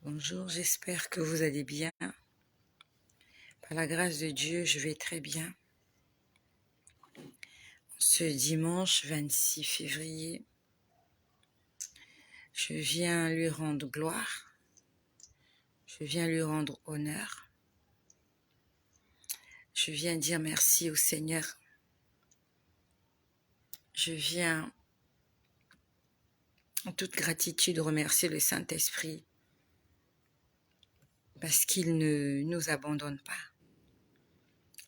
Bonjour, j'espère que vous allez bien. Par la grâce de Dieu, je vais très bien. Ce dimanche 26 février, je viens lui rendre gloire. Je viens lui rendre honneur. Je viens dire merci au Seigneur. Je viens en toute gratitude remercier le Saint-Esprit parce qu'il ne nous abandonne pas.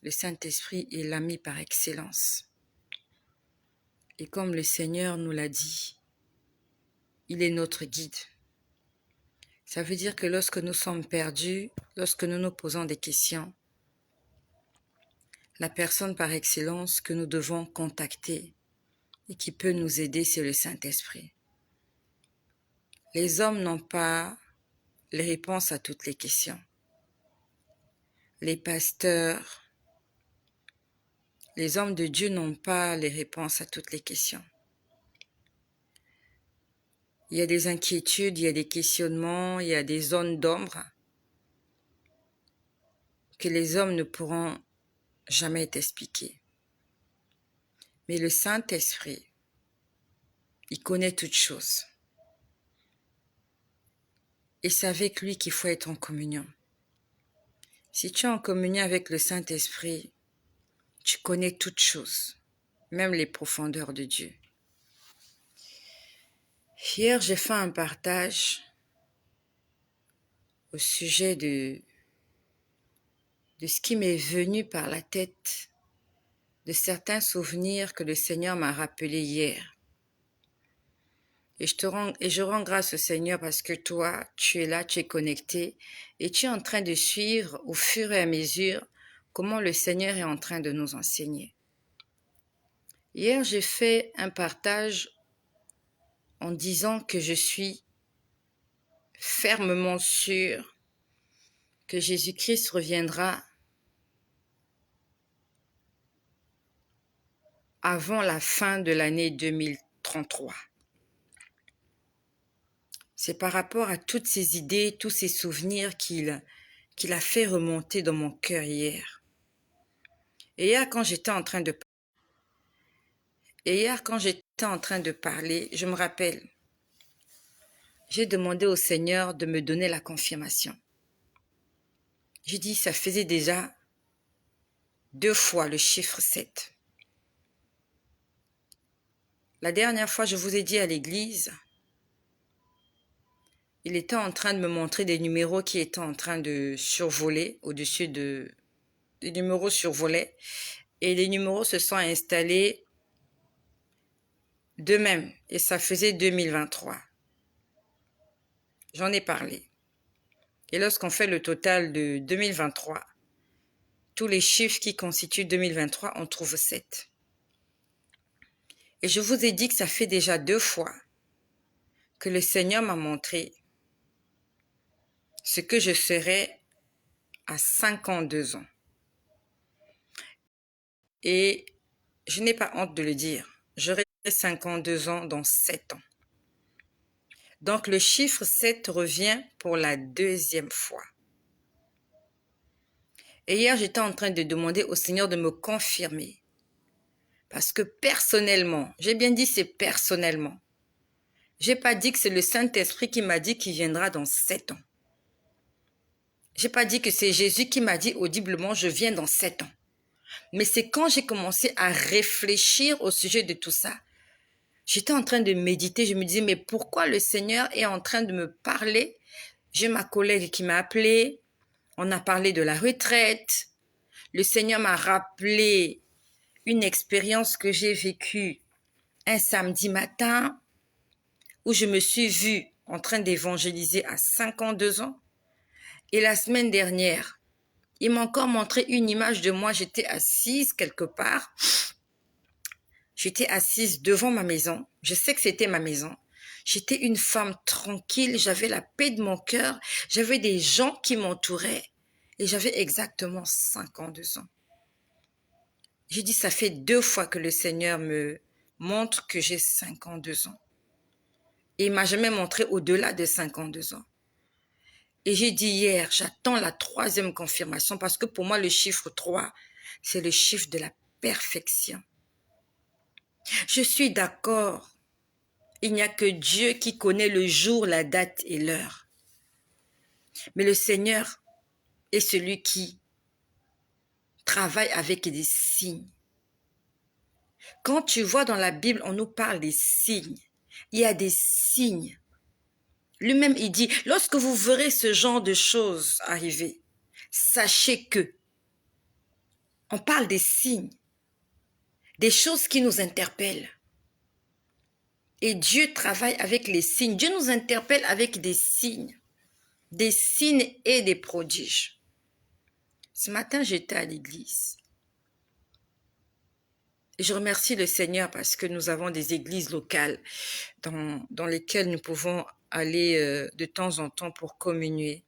Le Saint-Esprit est l'ami par excellence. Et comme le Seigneur nous l'a dit, il est notre guide. Ça veut dire que lorsque nous sommes perdus, lorsque nous nous posons des questions, la personne par excellence que nous devons contacter et qui peut nous aider, c'est le Saint-Esprit. Les hommes n'ont pas les réponses à toutes les questions. Les pasteurs, les hommes de Dieu n'ont pas les réponses à toutes les questions. Il y a des inquiétudes, il y a des questionnements, il y a des zones d'ombre que les hommes ne pourront jamais t'expliquer. Mais le Saint-Esprit, il connaît toutes choses. Et c'est avec lui qu'il faut être en communion. Si tu es en communion avec le Saint-Esprit, tu connais toutes choses, même les profondeurs de Dieu. Hier, j'ai fait un partage au sujet de ce qui m'est venu par la tête, de certains souvenirs que le Seigneur m'a rappelés hier. Et je rends grâce au Seigneur parce que toi, tu es là, tu es connecté et tu es en train de suivre au fur et à mesure comment le Seigneur est en train de nous enseigner. Hier, j'ai fait un partage en disant que je suis fermement sûre que Jésus-Christ reviendra avant la fin de l'année 2033. C'est par rapport à toutes ces idées, tous ces souvenirs qu'il a fait remonter dans mon cœur hier. Et hier, quand j'étais en train de parler, je me rappelle, j'ai demandé au Seigneur de me donner la confirmation. J'ai dit, ça faisait déjà 2 fois le chiffre 7. La dernière fois, je vous ai dit à l'église, il était en train de me montrer des numéros qui étaient en train de survoler au-dessus des numéros survolaient et les numéros se sont installés d'eux-mêmes et ça faisait 2023. J'en ai parlé. Et lorsqu'on fait le total de 2023, tous les chiffres qui constituent 2023, on trouve 7. Et je vous ai dit que ça fait déjà 2 fois que le Seigneur m'a montré ce que je serais à 52 ans. Et je n'ai pas honte de le dire. J'aurai 52 ans dans 7 ans. Donc le chiffre 7 revient pour la 2e fois. Et hier, j'étais en train de demander au Seigneur de me confirmer. Parce que personnellement, j'ai bien dit c'est personnellement. J'ai pas dit que c'est le Saint-Esprit qui m'a dit qu'il viendra dans 7 ans. J'ai pas dit que c'est Jésus qui m'a dit audiblement je viens dans 7 ans. Mais c'est quand j'ai commencé à réfléchir au sujet de tout ça, j'étais en train de méditer, je me disais mais pourquoi le Seigneur est en train de me parler? J'ai ma collègue qui m'a appelé, on a parlé de la retraite. Le Seigneur m'a rappelé une expérience que j'ai vécue un samedi matin où je me suis vue en train d'évangéliser à 52 ans. Et la semaine dernière, il m'a encore montré une image de moi. J'étais assise quelque part. J'étais assise devant ma maison. Je sais que c'était ma maison. J'étais une femme tranquille. J'avais la paix de mon cœur. J'avais des gens qui m'entouraient. Et j'avais exactement 52 ans. J'ai dit, ça fait 2 fois que le Seigneur me montre que j'ai 52 ans. Et il m'a jamais montré au-delà de 52 ans. Et j'ai dit hier, j'attends la 3e confirmation parce que pour moi, le chiffre 3, c'est le chiffre de la perfection. Je suis d'accord. Il n'y a que Dieu qui connaît le jour, la date et l'heure. Mais le Seigneur est celui qui travaille avec des signes. Quand tu vois dans la Bible, on nous parle des signes. Il y a des signes. Lui-même, il dit, lorsque vous verrez ce genre de choses arriver, sachez que on parle des signes, des choses qui nous interpellent. Et Dieu travaille avec les signes. Dieu nous interpelle avec des signes et des prodiges. Ce matin, j'étais à l'église. Et je remercie le Seigneur parce que nous avons des églises locales dans lesquelles nous pouvons aller de temps en temps pour communier.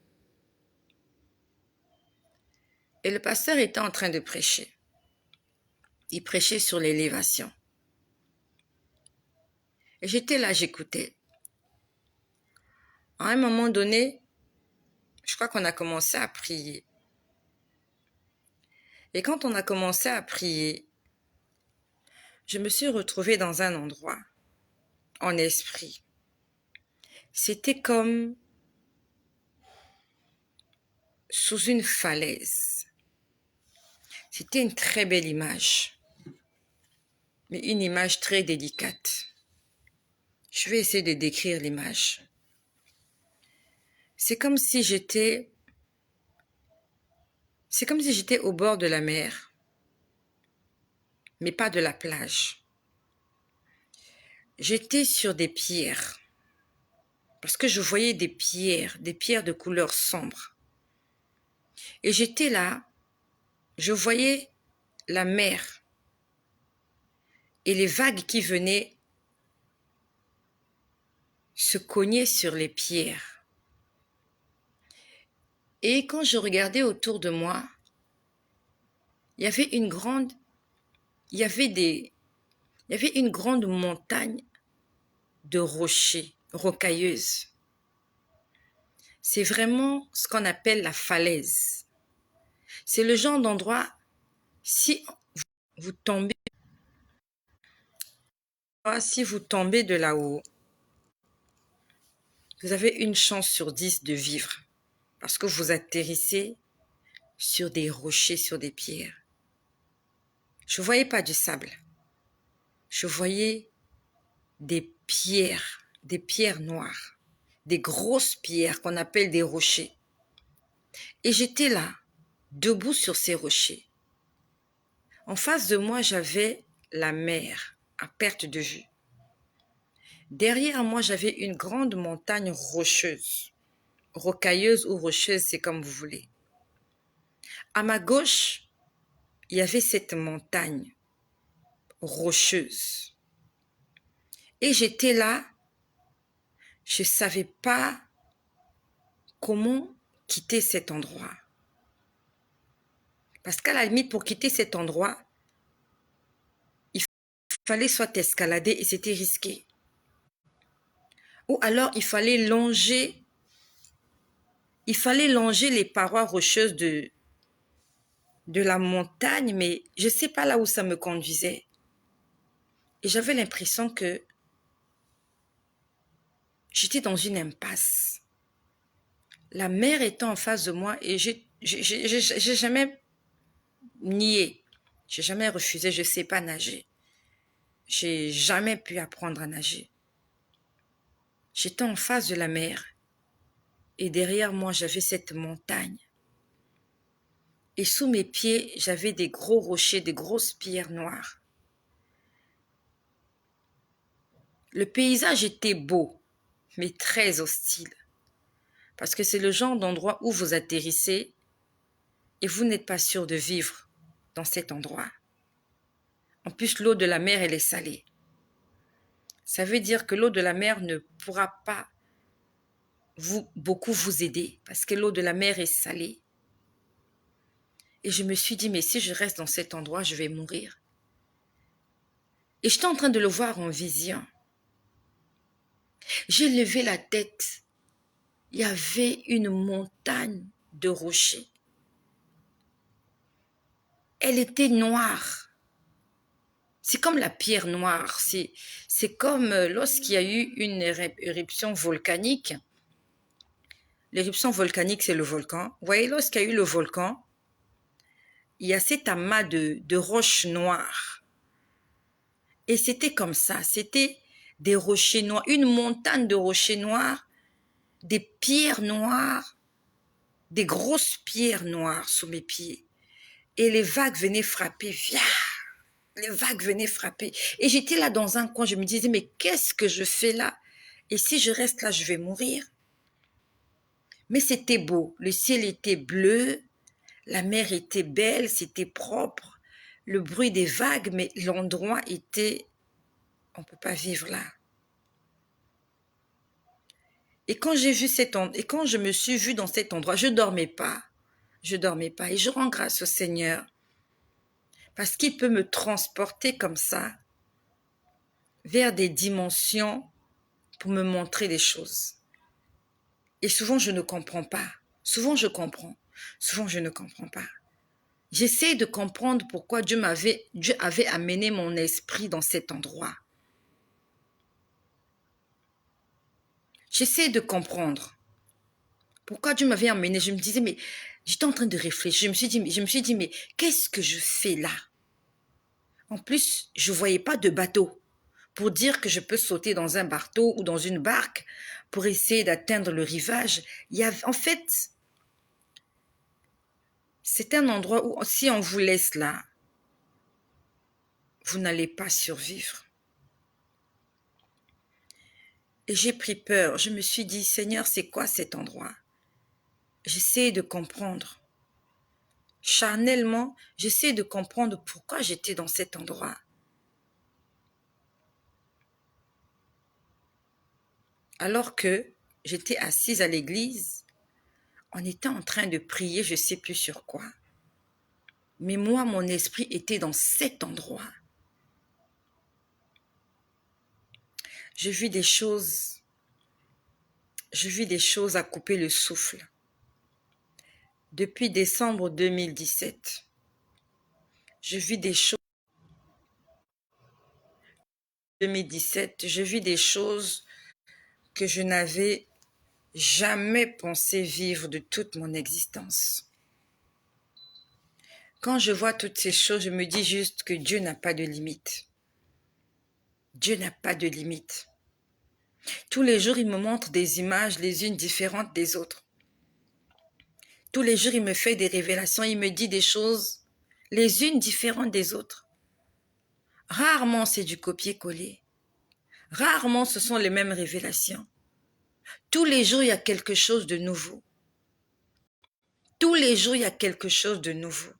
Et le pasteur était en train de prêcher. Il prêchait sur l'élévation. Et j'étais là, j'écoutais. À un moment donné, je crois qu'on a commencé à prier. Et quand on a commencé à prier, je me suis retrouvée dans un endroit, en esprit. C'était comme sous une falaise. C'était une très belle image, mais une image très délicate. Je vais essayer de décrire l'image. C'est comme si j'étais au bord de la mer, mais pas de la plage. J'étais sur des pierres, parce que je voyais des pierres de couleur sombre. Et j'étais là, je voyais la mer et les vagues qui venaient se cogner sur les pierres. Et quand je regardais autour de moi, il y avait une grande montagne de rochers, rocailleuses. C'est vraiment ce qu'on appelle la falaise. C'est le genre d'endroit, si vous tombez de là-haut, vous avez une chance sur 10 de vivre parce que vous atterrissez sur des rochers, sur des pierres. Je ne voyais pas du sable. Je voyais des pierres noires, des grosses pierres qu'on appelle des rochers. Et j'étais là, debout sur ces rochers. En face de moi, j'avais la mer à perte de vue. Derrière moi, j'avais une grande montagne rocheuse, rocailleuse ou rocheuse, c'est comme vous voulez. À ma gauche, il y avait cette montagne rocheuse. Et j'étais là, je ne savais pas comment quitter cet endroit. Parce qu'à la limite, pour quitter cet endroit, il fallait soit escalader et c'était risqué. Ou alors, il fallait longer les parois rocheuses de la montagne, mais je ne sais pas là où ça me conduisait. Et j'avais l'impression que j'étais dans une impasse. La mer était en face de moi et j'ai jamais nié. J'ai jamais refusé, je ne sais pas nager. J'ai jamais pu apprendre à nager. J'étais en face de la mer et derrière moi, j'avais cette montagne. Et sous mes pieds, j'avais des gros rochers, des grosses pierres noires. Le paysage était beau, mais très hostile. Parce que c'est le genre d'endroit où vous atterrissez et vous n'êtes pas sûr de vivre dans cet endroit. En plus, l'eau de la mer, elle est salée. Ça veut dire que l'eau de la mer ne pourra pas beaucoup vous aider parce que l'eau de la mer est salée. Et je me suis dit, mais si je reste dans cet endroit, je vais mourir. Et j'étais en train de le voir en vision. J'ai levé la tête il y avait une montagne de rochers. Elle était noire. C'est comme la pierre noire. C'est comme lorsqu'il y a eu une éruption volcanique. L'éruption volcanique, c'est le volcan. Vous voyez, lorsqu'il y a eu le volcan, il y a cet amas de roches noires. Et c'était comme ça. C'était des rochers noirs, une montagne de rochers noirs, des pierres noires, des grosses pierres noires sous mes pieds. Et les vagues venaient frapper. Les vagues venaient frapper. Et j'étais là dans un coin, je me disais, mais qu'est-ce que je fais là? Et si je reste là, je vais mourir. Mais c'était beau. Le ciel était bleu, la mer était belle, c'était propre. Le bruit des vagues, mais l'endroit était... On ne peut pas vivre là. Et quand j'ai vu et quand je me suis vue dans cet endroit, je dormais pas. Je dormais pas. Et je rends grâce au Seigneur. Parce qu'il peut me transporter comme ça vers des dimensions pour me montrer des choses. Et souvent, je ne comprends pas. Souvent, je comprends. Souvent, je ne comprends pas. J'essaie de comprendre pourquoi Dieu avait amené mon esprit dans cet endroit. J'essaie de comprendre pourquoi Dieu m'avait amené. Je me disais, mais j'étais en train de réfléchir. Je me suis dit, mais qu'est-ce que je fais là? En plus, je ne voyais pas de bateau pour dire que je peux sauter dans un bateau ou dans une barque pour essayer d'atteindre le rivage. En fait, c'est un endroit où si on vous laisse là, vous n'allez pas survivre. Et j'ai pris peur. Je me suis dit, Seigneur, c'est quoi cet endroit? J'essaie de comprendre. Charnellement, j'essaie de comprendre pourquoi j'étais dans cet endroit. Alors que j'étais assise à l'église, on était en train de prier, je ne sais plus sur quoi. Mais moi, mon esprit était dans cet endroit. Je vis des choses à couper le souffle. Depuis décembre 2017, je vis des choses. 2017, je vis des choses que je n'avais jamais pensé vivre de toute mon existence. Quand je vois toutes ces choses, je me dis juste que Dieu n'a pas de limite. Dieu n'a pas de limite. Tous les jours, il me montre des images les unes différentes des autres. Tous les jours, il me fait des révélations, il me dit des choses les unes différentes des autres. Rarement, c'est du copier-coller. Rarement, ce sont les mêmes révélations. Tous les jours, il y a quelque chose de nouveau. Tous les jours, il y a quelque chose de nouveau.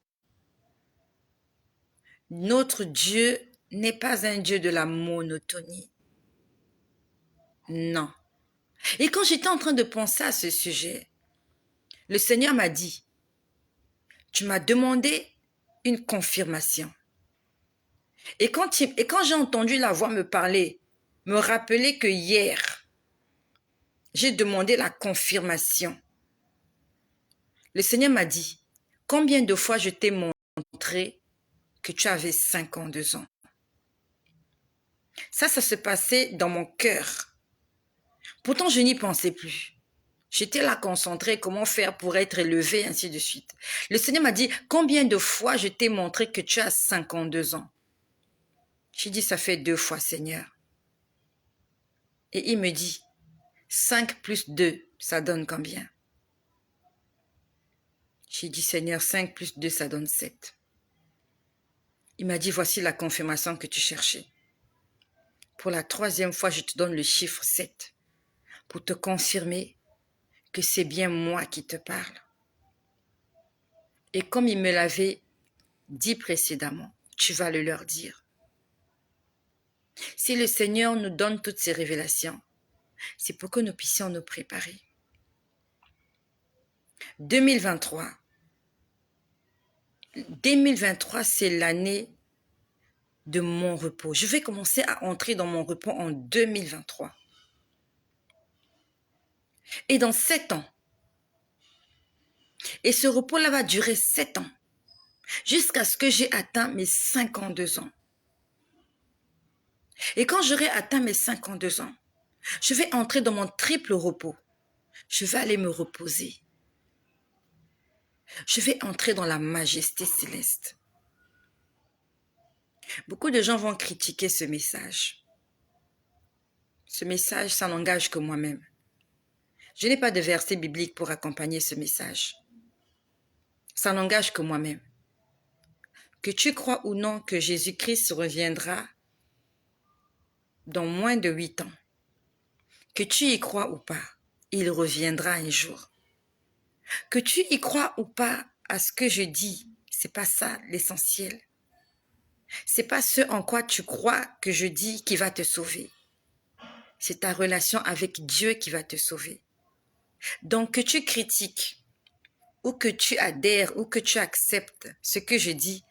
Notre Dieu n'est pas un Dieu de la monotonie. Non. Et quand j'étais en train de penser à ce sujet, le Seigneur m'a dit, tu m'as demandé une confirmation. Et quand j'ai entendu la voix me parler, me rappeler que hier, j'ai demandé la confirmation. Le Seigneur m'a dit, combien de fois je t'ai montré que tu avais 52 ans. Ça se passait dans mon cœur. Pourtant, je n'y pensais plus. J'étais là concentrée, comment faire pour être élevée, ainsi de suite. Le Seigneur m'a dit, combien de fois je t'ai montré que tu as 52 ans? J'ai dit, ça fait 2 fois, Seigneur. Et il me dit, 5 plus 2, ça donne combien? J'ai dit, Seigneur, 5 plus 2, ça donne 7. Il m'a dit, voici la confirmation que tu cherchais. Pour la 3e fois, je te donne le chiffre 7 pour te confirmer que c'est bien moi qui te parle. Et comme il me l'avait dit précédemment, tu vas le leur dire. Si le Seigneur nous donne toutes ces révélations, c'est pour que nous puissions nous préparer. 2023, c'est l'année de mon repos. Je vais commencer à entrer dans mon repos en 2023. Et dans 7 ans, et ce repos-là va durer 7 ans, jusqu'à ce que j'ai atteint mes 52 ans. Et quand j'aurai atteint mes 52 ans, je vais entrer dans mon triple repos. Je vais aller me reposer. Je vais entrer dans la majesté céleste. Beaucoup de gens vont critiquer ce message. Ce message, ça n'engage que moi-même. Je n'ai pas de verset biblique pour accompagner ce message. Ça n'engage que moi-même. Que tu crois ou non que Jésus-Christ reviendra dans moins de 8 ans, que tu y crois ou pas, il reviendra un jour. Que tu y crois ou pas à ce que je dis, c'est pas ça l'essentiel. C'est pas ce en quoi tu crois que je dis qui va te sauver. C'est ta relation avec Dieu qui va te sauver. Donc que tu critiques, ou que tu adhères, ou que tu acceptes ce que je dis,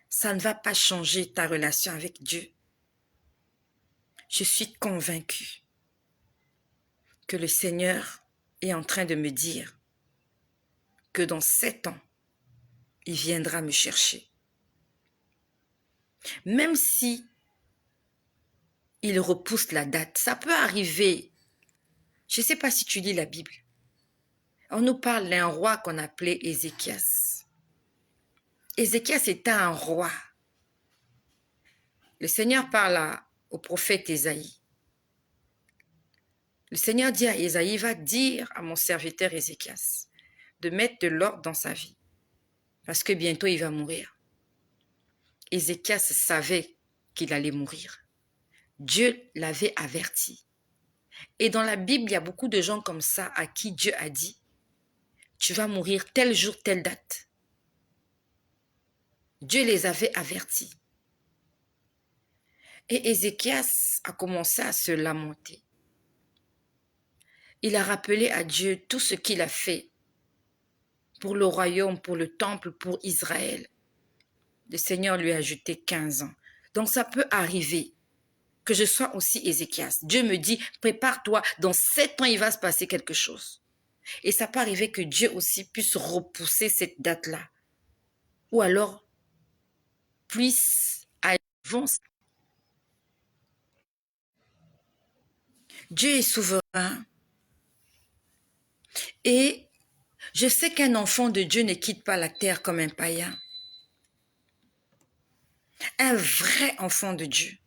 ça ne va pas changer ta relation avec Dieu. Je suis convaincue que le Seigneur est en train de me dire que dans 7 ans, il viendra me chercher. Même si il repousse la date, ça peut arriver. Je ne sais pas si tu lis la Bible. On nous parle d'un roi qu'on appelait Ézéchias. Ézéchias était un roi. Le Seigneur parle au prophète Ésaïe. Le Seigneur dit à Ésaïe, va dire à mon serviteur Ézéchias de mettre de l'ordre dans sa vie, parce que bientôt il va mourir. Ézéchias savait qu'il allait mourir. Dieu l'avait averti. Et dans la Bible, il y a beaucoup de gens comme ça à qui Dieu a dit, tu vas mourir tel jour, telle date. Dieu les avait avertis. Et Ézéchias a commencé à se lamenter. Il a rappelé à Dieu tout ce qu'il a fait pour le royaume, pour le temple, pour Israël. Le Seigneur lui a ajouté 15 ans. Donc ça peut arriver que je sois aussi Ézéchias. Dieu me dit, prépare-toi, dans 7 ans, il va se passer quelque chose. Et ça peut arriver que Dieu aussi puisse repousser cette date-là. Ou alors, puisse avancer. Dieu est souverain. Et je sais qu'un enfant de Dieu ne quitte pas la terre comme un païen. Un vrai enfant de Dieu.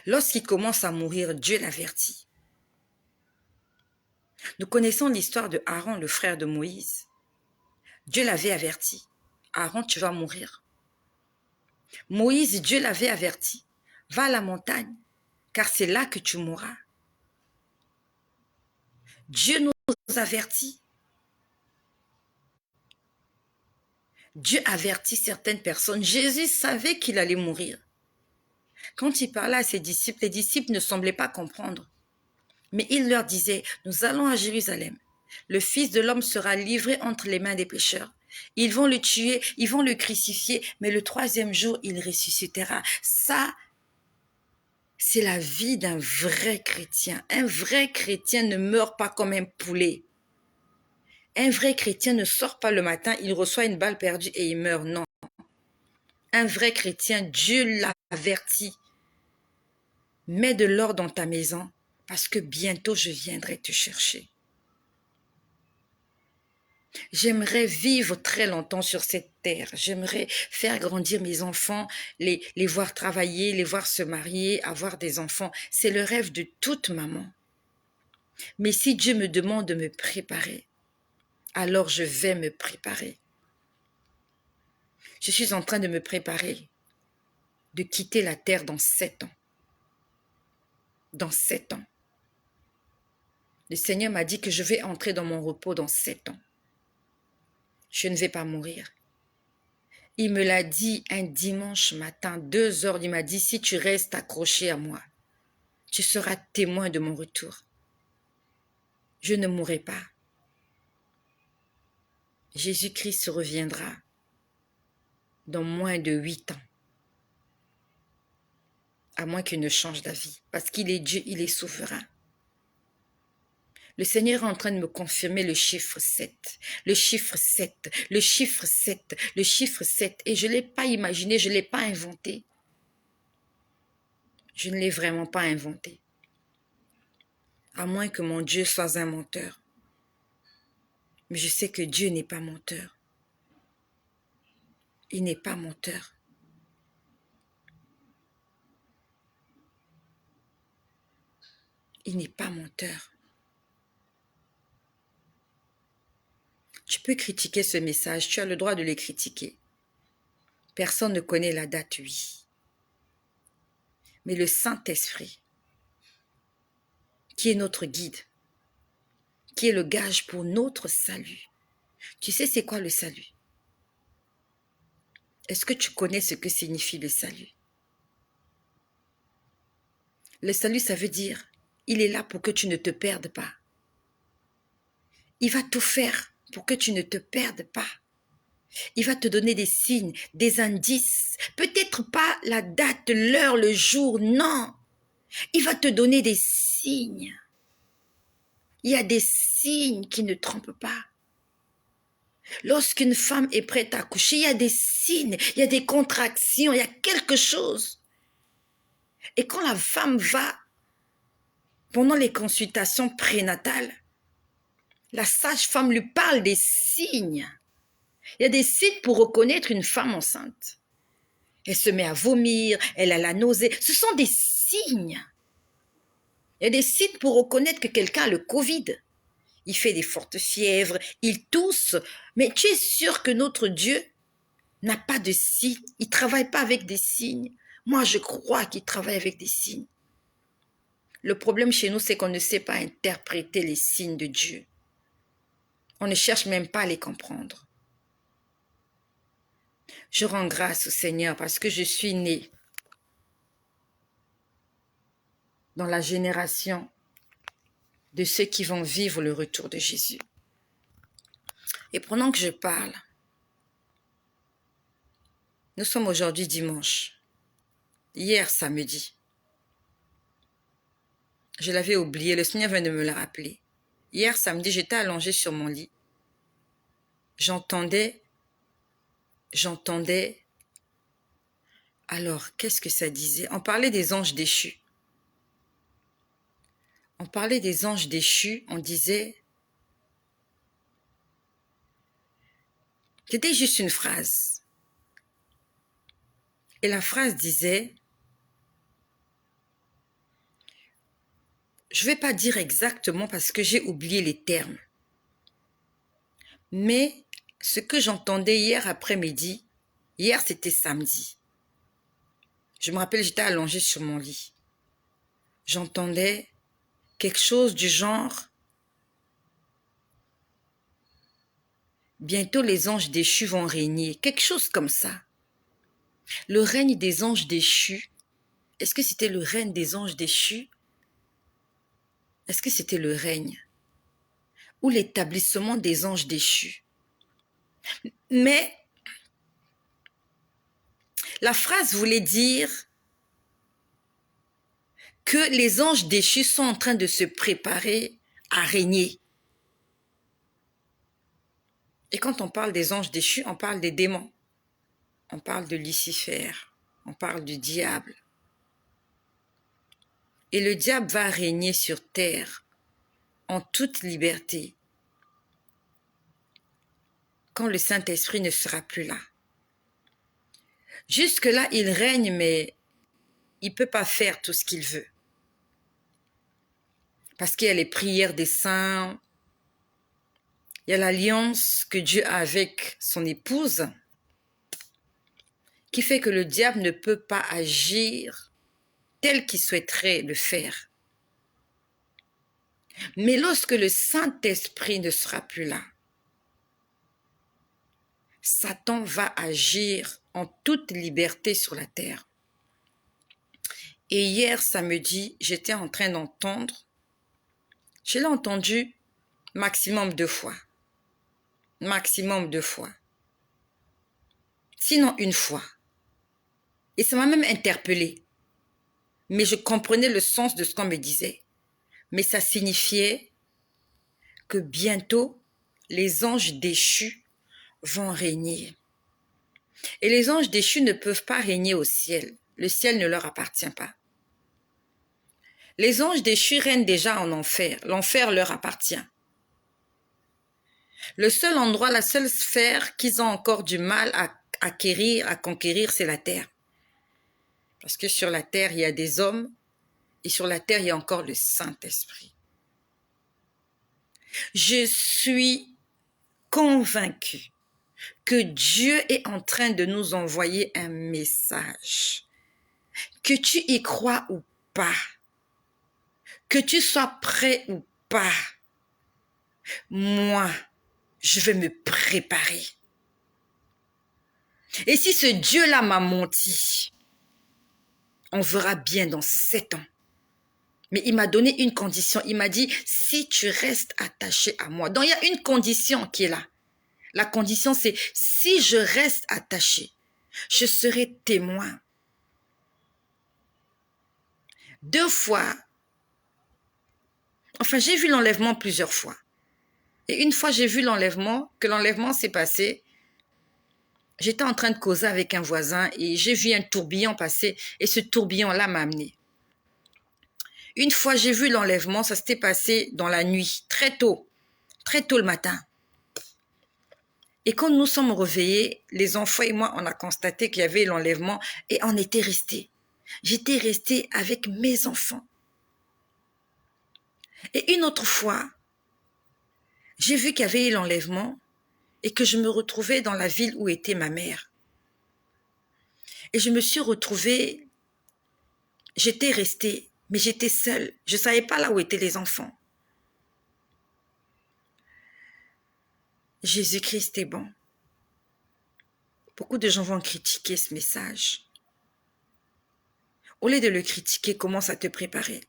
Lorsqu'il commence à mourir, Dieu l'avertit. Nous connaissons l'histoire de Aaron, le frère de Moïse. Dieu l'avait averti. Aaron, tu vas mourir. Moïse, Dieu l'avait averti. Va à la montagne, car c'est là que tu mourras. Dieu nous avertit. Dieu avertit certaines personnes. Jésus savait qu'il allait mourir. Quand il parlait à ses disciples, les disciples ne semblaient pas comprendre. Mais il leur disait, nous allons à Jérusalem. Le Fils de l'homme sera livré entre les mains des pécheurs. Ils vont le tuer, ils vont le crucifier, mais le 3e jour, il ressuscitera. Ça, c'est la vie d'un vrai chrétien. Un vrai chrétien ne meurt pas comme un poulet. Un vrai chrétien ne sort pas le matin, il reçoit une balle perdue et il meurt. Non. Un vrai chrétien, Dieu l'avertit. Mets de l'or dans ta maison parce que bientôt je viendrai te chercher. J'aimerais vivre très longtemps sur cette terre. J'aimerais faire grandir mes enfants, les voir travailler, les voir se marier, avoir des enfants. C'est le rêve de toute maman. Mais si Dieu me demande de me préparer, alors je vais me préparer. Je suis en train de me préparer, de quitter la terre dans 7 ans. Dans 7 ans. Le Seigneur m'a dit que je vais entrer dans mon repos dans 7 ans. Je ne vais pas mourir. Il me l'a dit un dimanche matin, 2 heures, il m'a dit, si tu restes accroché à moi, tu seras témoin de mon retour. Je ne mourrai pas. Jésus-Christ reviendra dans moins de 8 ans. À moins qu'il ne change d'avis. Parce qu'il est Dieu, il est souverain. Le Seigneur est en train de me confirmer le chiffre 7, le chiffre 7, le chiffre 7, le chiffre 7. Et je ne l'ai pas imaginé, je ne l'ai pas inventé. Je ne l'ai vraiment pas inventé. À moins que mon Dieu soit un menteur. Mais je sais que Dieu n'est pas menteur. Il n'est pas menteur. Il n'est pas menteur. Tu peux critiquer ce message, tu as le droit de le critiquer. Personne ne connaît la date, oui. Mais le Saint-Esprit, qui est notre guide, qui est le gage pour notre salut. Tu sais c'est quoi le salut? Est-ce que tu connais ce que signifie le salut? Le salut, ça veut dire, il est là pour que tu ne te perdes pas. Il va tout faire pour que tu ne te perdes pas. Il va te donner des signes, des indices. Peut-être pas la date, l'heure, le jour, non. Il va te donner des signes. Il y a des signes qui ne trompent pas. Lorsqu'une femme est prête à accoucher, il y a des signes, il y a des contractions, il y a quelque chose. Et quand la femme va, pendant les consultations prénatales, la sage-femme lui parle des signes. Il y a des signes pour reconnaître une femme enceinte. Elle se met à vomir, elle a la nausée. Ce sont des signes. Il y a des signes pour reconnaître que quelqu'un a le Covid. Il fait des fortes fièvres, il tousse. Mais tu es sûr que notre Dieu n'a pas de signes? Il ne travaille pas avec des signes. Moi, je crois qu'il travaille avec des signes. Le problème chez nous, c'est qu'on ne sait pas interpréter les signes de Dieu. On ne cherche même pas à les comprendre. Je rends grâce au Seigneur parce que je suis née dans la génération de ceux qui vont vivre le retour de Jésus. Et pendant que je parle, nous sommes aujourd'hui dimanche. Hier samedi, je l'avais oublié, le Seigneur vient de me le rappeler. Hier samedi, j'étais allongée sur mon lit. J'entendais. Alors, qu'est-ce que ça disait? On parlait des anges déchus. On parlait des anges déchus, on disait... C'était juste une phrase. Et la phrase disait... Je ne vais pas dire exactement parce que j'ai oublié les termes. Mais ce que j'entendais hier après-midi, hier c'était samedi. Je me rappelle, j'étais allongée sur mon lit. J'entendais quelque chose du genre... Bientôt les anges déchus vont régner. Quelque chose comme ça. Le règne des anges déchus. Est-ce que c'était le règne des anges déchus? Est-ce que c'était le règne? Ou l'établissement des anges déchus? Mais la phrase voulait dire que les anges déchus sont en train de se préparer à régner. Et quand on parle des anges déchus, on parle des démons. On parle de Lucifer. On parle du diable. Et le diable va régner sur terre en toute liberté quand le Saint-Esprit ne sera plus là. Jusque-là, il règne, mais il ne peut pas faire tout ce qu'il veut. Parce qu'il y a les prières des saints, il y a l'alliance que Dieu a avec son épouse, qui fait que le diable ne peut pas agir tel qu'il souhaiterait le faire. Mais lorsque le Saint-Esprit ne sera plus là, Satan va agir en toute liberté sur la terre. Et hier samedi, j'étais en train d'entendre, je l'ai entendu maximum 2 fois. Maximum 2 fois. Sinon 1 fois. Et ça m'a même interpellée. Mais je comprenais le sens de ce qu'on me disait. Mais ça signifiait que bientôt, les anges déchus vont régner. Et les anges déchus ne peuvent pas régner au ciel. Le ciel ne leur appartient pas. Les anges déchus règnent déjà en enfer. L'enfer leur appartient. Le seul endroit, la seule sphère qu'ils ont encore du mal à acquérir, à conquérir, c'est la terre. Parce que sur la terre, il y a des hommes et sur la terre, il y a encore le Saint-Esprit. Je suis convaincue que Dieu est en train de nous envoyer un message. Que tu y crois ou pas, que tu sois prêt ou pas, moi, je vais me préparer. Et si ce Dieu-là m'a menti, on verra bien dans 7 ans. Mais il m'a donné une condition. Il m'a dit, si tu restes attaché à moi. Donc, il y a une condition qui est là. La condition, c'est, si je reste attaché, je serai témoin. 2 fois, enfin, j'ai vu l'enlèvement plusieurs fois. Et une fois, j'ai vu que l'enlèvement s'est passé. J'étais en train de causer avec un voisin et j'ai vu un tourbillon passer et ce tourbillon-là m'a amené. Une fois, j'ai vu l'enlèvement, ça s'était passé dans la nuit, très tôt le matin. Et quand nous sommes réveillés, les enfants et moi, on a constaté qu'il y avait l'enlèvement et on était restés. J'étais restée avec mes enfants. Et une autre fois, j'ai vu qu'il y avait l'enlèvement et que je me retrouvais dans la ville où était ma mère. Et je me suis retrouvée, j'étais restée, mais j'étais seule. Je ne savais pas là où étaient les enfants. Jésus-Christ est bon. Beaucoup de gens vont critiquer ce message. Au lieu de le critiquer, commence à te préparer.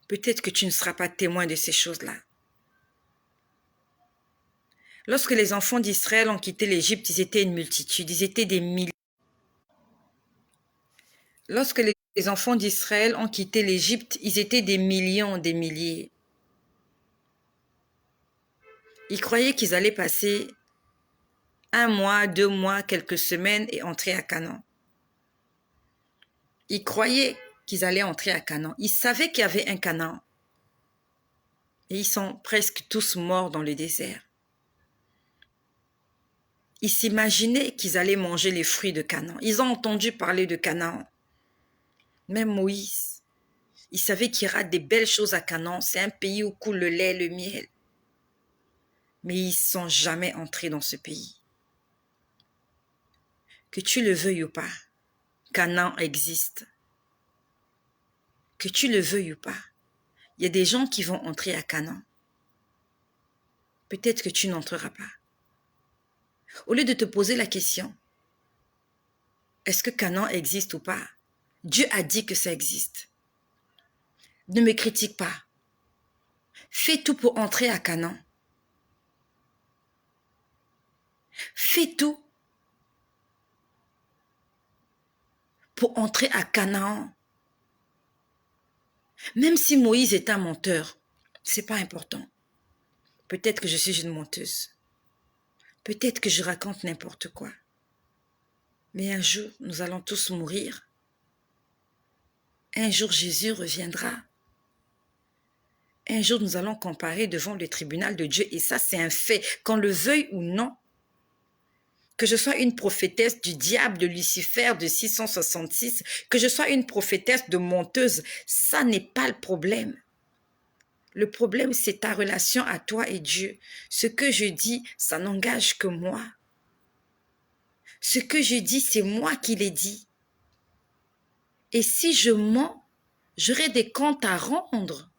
Peut-être que tu ne seras pas témoin de ces choses-là. Lorsque les enfants d'Israël ont quitté l'Égypte, ils étaient une multitude, ils étaient des milliers. Lorsque les enfants d'Israël ont quitté l'Égypte, ils étaient des millions, des milliers. Ils croyaient qu'ils allaient passer 1 mois, 2 mois, quelques semaines et entrer à Canaan. Ils croyaient qu'ils allaient entrer à Canaan. Ils savaient qu'il y avait un Canaan. Et ils sont presque tous morts dans le désert. Ils s'imaginaient qu'ils allaient manger les fruits de Canaan. Ils ont entendu parler de Canaan. Même Moïse, il savait qu'il y aura des belles choses à Canaan. C'est un pays où coule le lait, le miel. Mais ils ne sont jamais entrés dans ce pays. Que tu le veuilles ou pas, Canaan existe. Que tu le veuilles ou pas, il y a des gens qui vont entrer à Canaan. Peut-être que tu n'entreras pas. Au lieu de te poser la question, est-ce que Canaan existe ou pas? Dieu a dit que ça existe. Ne me critique pas. Fais tout pour entrer à Canaan. Fais tout pour entrer à Canaan. Même si Moïse est un menteur, c'est pas important. Peut-être que je suis une menteuse. Peut-être que je raconte n'importe quoi. Mais un jour, nous allons tous mourir. Un jour, Jésus reviendra. Un jour, nous allons comparer devant le tribunal de Dieu. Et ça, c'est un fait, qu'on le veuille ou non. Que je sois une prophétesse du diable, de Lucifer, de 666, que je sois une prophétesse de menteuse, ça n'est pas le problème. Le problème, c'est ta relation à toi et Dieu. Ce que je dis, ça n'engage que moi. Ce que je dis, c'est moi qui l'ai dit. Et si je mens, j'aurai des comptes à rendre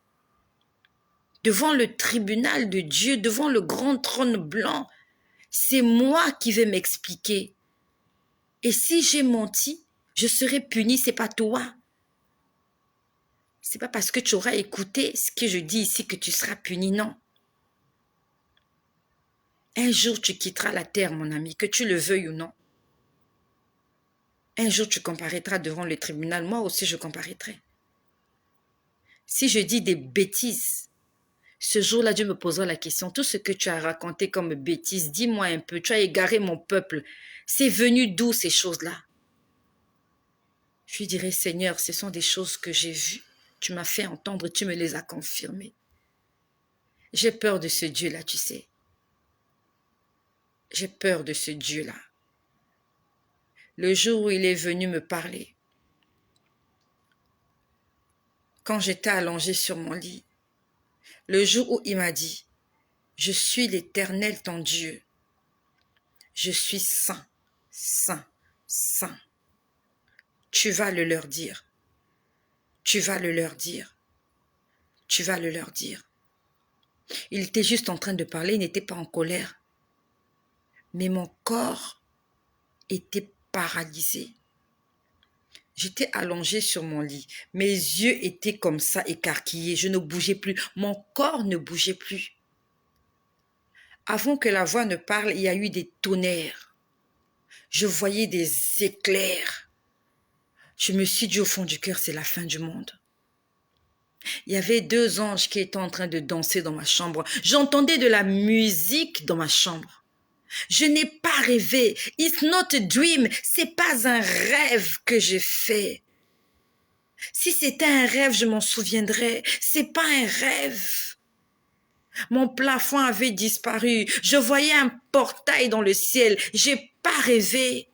devant le tribunal de Dieu, devant le grand trône blanc. C'est moi qui vais m'expliquer. Et si j'ai menti, je serai puni, c'est pas toi. C'est pas parce que tu auras écouté ce que je dis ici que tu seras puni, non. Un jour, tu quitteras la terre, mon ami, que tu le veuilles ou non. Un jour, tu comparaîtras devant le tribunal. Moi aussi, je comparaîtrai. Si je dis des bêtises, Ce jour-là, Dieu me posera la question, tout ce que tu as raconté comme bêtise, dis-moi un peu, tu as égaré mon peuple. C'est venu d'où ces choses-là? Je lui dirai, Seigneur, ce sont des choses que j'ai vues. Tu m'as fait entendre, tu me les as confirmées. J'ai peur de ce Dieu-là, tu sais. J'ai peur de ce Dieu-là. Le jour où il est venu me parler, quand j'étais allongée sur mon lit, le jour où il m'a dit, je suis l'Éternel ton Dieu. Je suis saint, saint, saint. Tu vas le leur dire. Tu vas le leur dire. Tu vas le leur dire. Il était juste en train de parler, il n'était pas en colère. Mais mon corps était paralysé. J'étais allongée sur mon lit. Mes yeux étaient comme ça écarquillés. Je ne bougeais plus. Mon corps ne bougeait plus. Avant que la voix ne parle, il y a eu des tonnerres. Je voyais des éclairs. Je me suis dit au fond du cœur, c'est la fin du monde. Il y avait 2 anges qui étaient en train de danser dans ma chambre. J'entendais de la musique dans ma chambre. Je n'ai pas rêvé. It's not a dream. C'est pas un rêve que j'ai fait. Si c'était un rêve, je m'en souviendrais. C'est pas un rêve. Mon plafond avait disparu. Je voyais un portail dans le ciel. J'ai pas rêvé.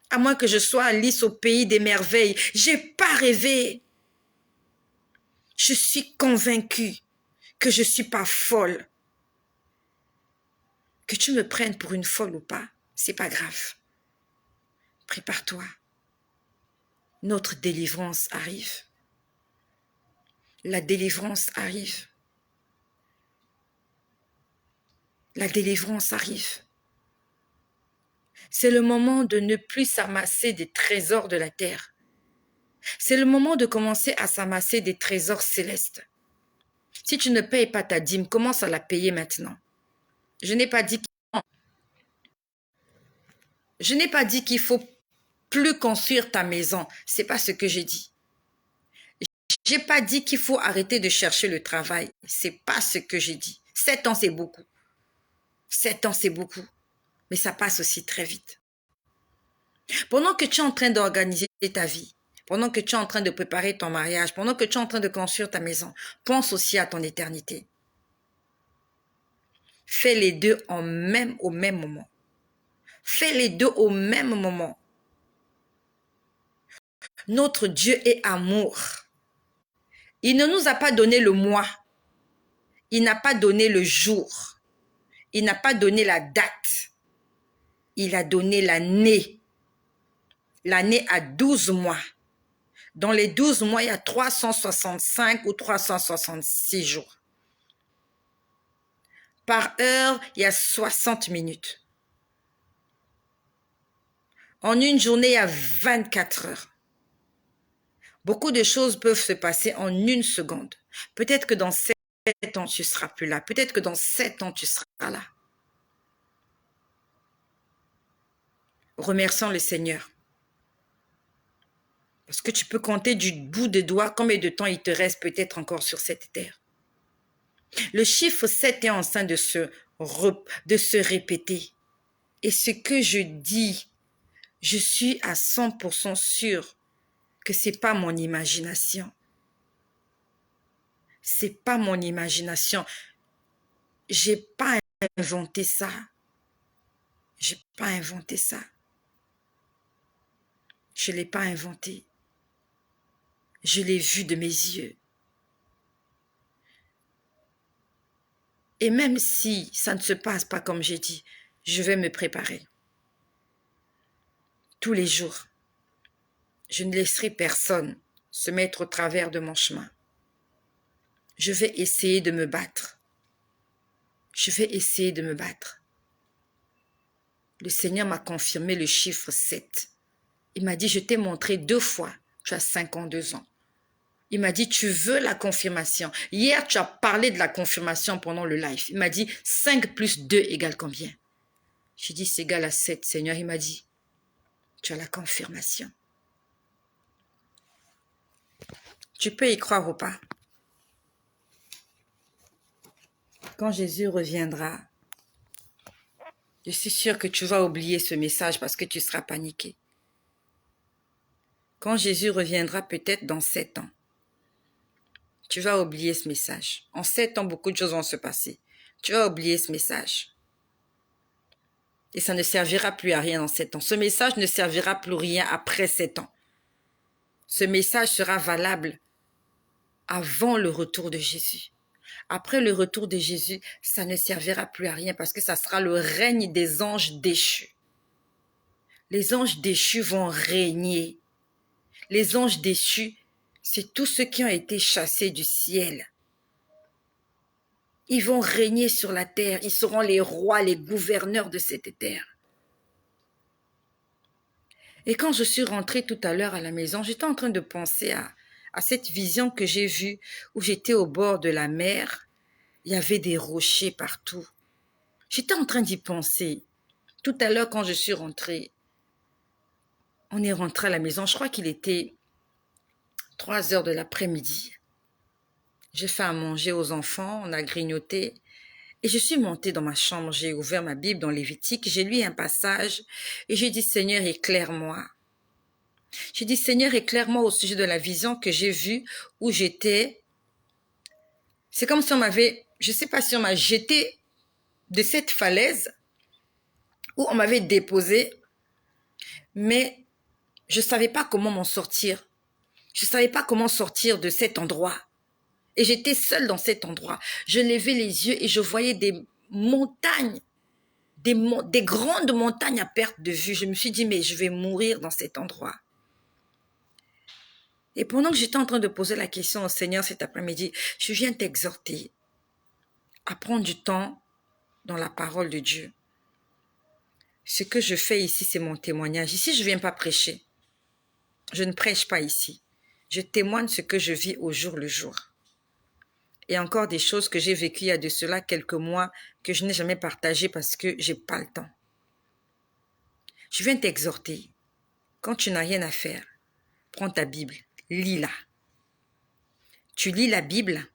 À moins que je sois Alice au pays des merveilles. J'ai pas rêvé. Je suis convaincue que je suis pas folle. Que tu me prennes pour une folle ou pas, c'est pas grave. Prépare-toi. Notre délivrance arrive. La délivrance arrive. La délivrance arrive. C'est le moment de ne plus s'amasser des trésors de la terre. C'est le moment de commencer à s'amasser des trésors célestes. Si tu ne payes pas ta dîme, commence à la payer maintenant. Je n'ai pas dit qu'il faut plus construire ta maison. C'est pas ce que j'ai dit. J'ai pas dit qu'il faut arrêter de chercher le travail. C'est pas ce que j'ai dit. 7 ans, c'est beaucoup. 7 ans, c'est beaucoup. Mais ça passe aussi très vite. Pendant que tu es en train d'organiser ta vie, pendant que tu es en train de préparer ton mariage, pendant que tu es en train de construire ta maison, pense aussi à ton éternité. Fais les deux au même moment. Fais les deux au même moment. Notre Dieu est amour. Il ne nous a pas donné le mois. Il n'a pas donné le jour. Il n'a pas donné la date. Il a donné l'année. L'année a 12 mois. Dans les 12 mois, il y a 365 ou 366 jours. Par heure, il y a 60 minutes. En une journée, il y a 24 heures. Beaucoup de choses peuvent se passer en une seconde. Peut-être que dans 7 ans, tu ne seras plus là. Peut-être que dans 7 ans, tu seras là. Remercions le Seigneur. Parce que tu peux compter du bout des doigts combien de temps il te reste peut-être encore sur cette terre. Le chiffre 7 est en train de se répéter. Et ce que je dis, je suis à 100% sûre que ce n'est pas mon imagination. C'est pas mon imagination. J'ai pas inventé ça. J'ai pas inventé ça. Je l'ai pas inventé. Je l'ai vu de mes yeux. Et même si ça ne se passe pas comme j'ai dit, je vais me préparer. Tous les jours, je ne laisserai personne se mettre au travers de mon chemin. Je vais essayer de me battre. Je vais essayer de me battre. Le Seigneur m'a confirmé le chiffre 7. Il m'a dit, je t'ai montré 2 fois, tu as 52 ans. Il m'a dit, tu veux la confirmation. Hier, tu as parlé de la confirmation pendant le live. Il m'a dit, 5 plus 2 égale combien? J'ai dit, c'est égal à 7, Seigneur. Il m'a dit, tu as la confirmation. Tu peux y croire ou pas? Quand Jésus reviendra, je suis sûre que tu vas oublier ce message parce que tu seras paniqué. Quand Jésus reviendra, peut-être dans 7 ans, tu vas oublier ce message. En 7 ans, beaucoup de choses vont se passer. Tu vas oublier ce message. Et ça ne servira plus à rien dans 7 ans. Ce message ne servira plus à rien après 7 ans. Ce message sera valable avant le retour de Jésus. Après le retour de Jésus, ça ne servira plus à rien parce que ça sera le règne des anges déchus. Les anges déchus vont régner. Les anges déchus, c'est tous ceux qui ont été chassés du ciel. Ils vont régner sur la terre. Ils seront les rois, les gouverneurs de cette terre. Et quand je suis rentrée tout à l'heure à la maison, j'étais en train de penser à cette vision que j'ai vue où j'étais au bord de la mer. Il y avait des rochers partout. J'étais en train d'y penser. Tout à l'heure, quand je suis rentrée, on est rentré à la maison. Je crois qu'il était 3 heures de l'après-midi. J'ai fait à manger aux enfants, on a grignoté. Et je suis montée dans ma chambre, j'ai ouvert ma Bible dans Lévitique, j'ai lu un passage et j'ai dit, Seigneur, éclaire-moi. J'ai dit, Seigneur, éclaire-moi au sujet de la vision que j'ai vue où j'étais. C'est comme si on m'avait, je ne sais pas si on m'a jeté de cette falaise où on m'avait déposé, mais je ne savais pas comment m'en sortir. Je ne savais pas comment sortir de cet endroit. Et j'étais seule dans cet endroit. Je levais les yeux et je voyais des montagnes, des grandes montagnes à perte de vue. Je me suis dit, mais je vais mourir dans cet endroit. Et pendant que j'étais en train de poser la question au Seigneur cet après-midi, je viens t'exhorter à prendre du temps dans la parole de Dieu. Ce que je fais ici, c'est mon témoignage. Ici, je ne viens pas prêcher. Je ne prêche pas ici. Je témoigne ce que je vis au jour le jour. Et encore des choses que j'ai vécues il y a de cela quelques mois que je n'ai jamais partagées parce que je n'ai pas le temps. Je viens t'exhorter. Quand tu n'as rien à faire, prends ta Bible, lis-la. Tu lis la Bible.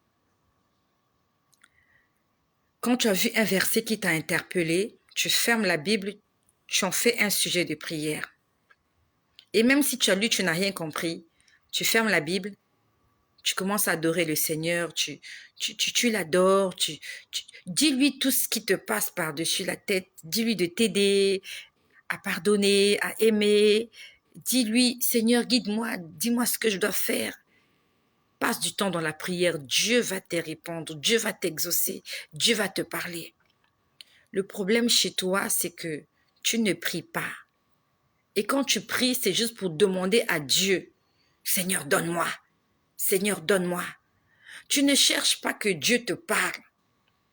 Quand tu as vu un verset qui t'a interpellé, tu fermes la Bible, tu en fais un sujet de prière. Et même si tu as lu, tu n'as rien compris, tu fermes la Bible, tu commences à adorer le Seigneur, tu l'adores, dis-lui tout ce qui te passe par-dessus la tête, dis-lui de t'aider, à pardonner, à aimer, dis-lui, Seigneur, guide-moi, dis-moi ce que je dois faire. Passe du temps dans la prière, Dieu va te répondre, Dieu va t'exaucer, Dieu va te parler. Le problème chez toi, c'est que tu ne pries pas. Et quand tu pries, c'est juste pour demander à Dieu, Seigneur, donne-moi. Seigneur, donne-moi. Tu ne cherches pas que Dieu te parle.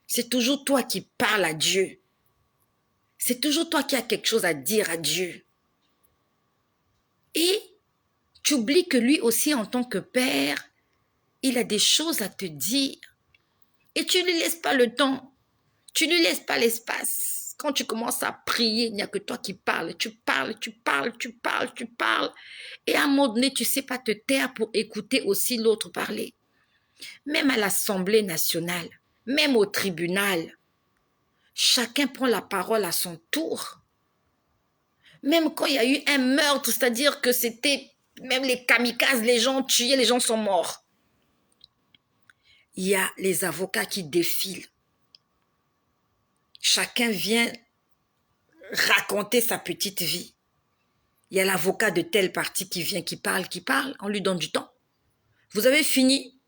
C'est toujours toi qui parles à Dieu. C'est toujours toi qui as quelque chose à dire à Dieu. Et tu oublies que lui aussi, en tant que père, il a des choses à te dire. Et tu ne lui laisses pas le temps. Tu ne lui laisses pas l'espace. Quand tu commences à prier, il n'y a que toi qui parles. Tu parles, tu parles, tu parles, tu parles. Et à un moment donné, tu ne sais pas te taire pour écouter aussi l'autre parler. Même à l'Assemblée nationale, même au tribunal, chacun prend la parole à son tour. Même quand il y a eu un meurtre, c'est-à-dire que c'était même les kamikazes, les gens tués, les gens sont morts. Il y a les avocats qui défilent. Chacun vient raconter sa petite vie. Il y a l'avocat de tel parti qui vient, qui parle, on lui donne du temps. Vous avez fini?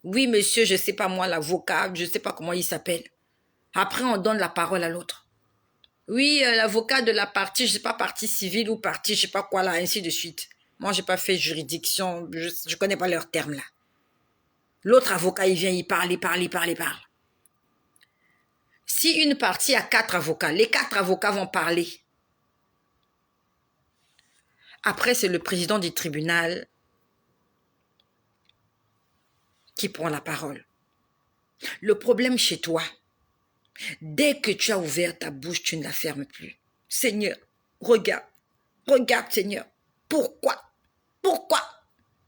Oui, monsieur, je ne sais pas moi, l'avocat, je ne sais pas comment il s'appelle. Après, on donne la parole à l'autre. Oui, l'avocat de la partie, je ne sais pas, partie civile ou partie, je ne sais pas quoi là, ainsi de suite. Moi, je n'ai pas fait juridiction, je ne connais pas leurs termes là. L'autre avocat, il vient, il parle. Si une partie a 4 avocats, les 4 avocats vont parler. Après, c'est le président du tribunal qui prend la parole. Le problème chez toi, dès que tu as ouvert ta bouche, tu ne la fermes plus. Seigneur, regarde, Seigneur. Pourquoi?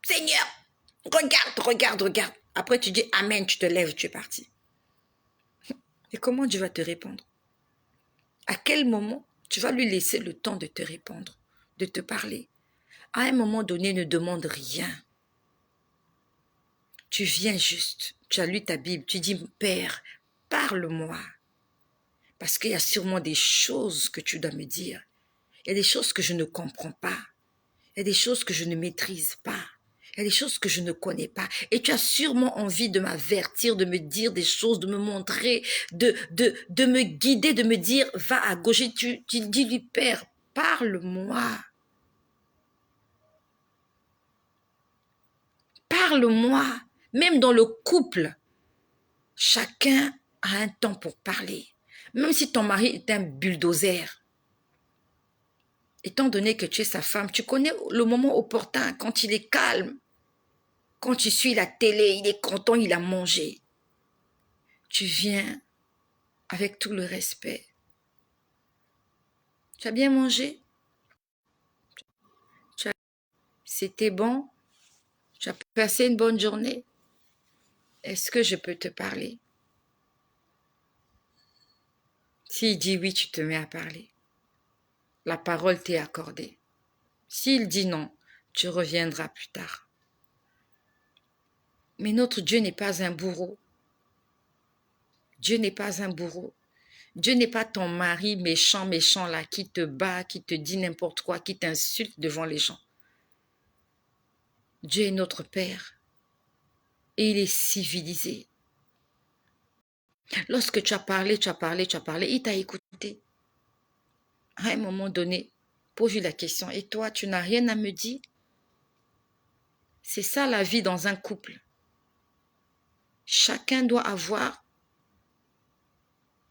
Seigneur, regarde. Après, tu dis Amen, tu te lèves, tu es parti. Et comment Dieu va te répondre? À quel moment tu vas lui laisser le temps de te répondre, de te parler? À un moment donné, ne demande rien. Tu viens juste, tu as lu ta Bible, tu dis, Père, parle-moi. Parce qu'il y a sûrement des choses que tu dois me dire. Il y a des choses que je ne comprends pas. Il y a des choses que je ne maîtrise pas. Il y a des choses que je ne connais pas. Et tu as sûrement envie de m'avertir, de me dire des choses, de me montrer, de me guider, de me dire, va à gauche. Et tu dis-lui, Père, parle-moi. Parle-moi. Même dans le couple, chacun a un temps pour parler. Même si ton mari est un bulldozer, étant donné que tu es sa femme, tu connais le moment opportun, quand il est calme, quand tu suis la télé, il est content, il a mangé. Tu viens avec tout le respect. Tu as bien mangé? C'était bon? Tu as passé une bonne journée? Est-ce que je peux te parler? S'il dit oui, tu te mets à parler. La parole t'est accordée. S'il dit non, tu reviendras plus tard. Mais notre Dieu n'est pas un bourreau. Dieu n'est pas un bourreau. Dieu n'est pas ton mari méchant là, qui te bat, qui te dit n'importe quoi, qui t'insulte devant les gens. Dieu est notre Père et il est civilisé. Lorsque tu as parlé, il t'a écouté. À un moment donné, pose-lui la question, et toi, tu n'as rien à me dire? C'est ça la vie dans un couple. Chacun doit avoir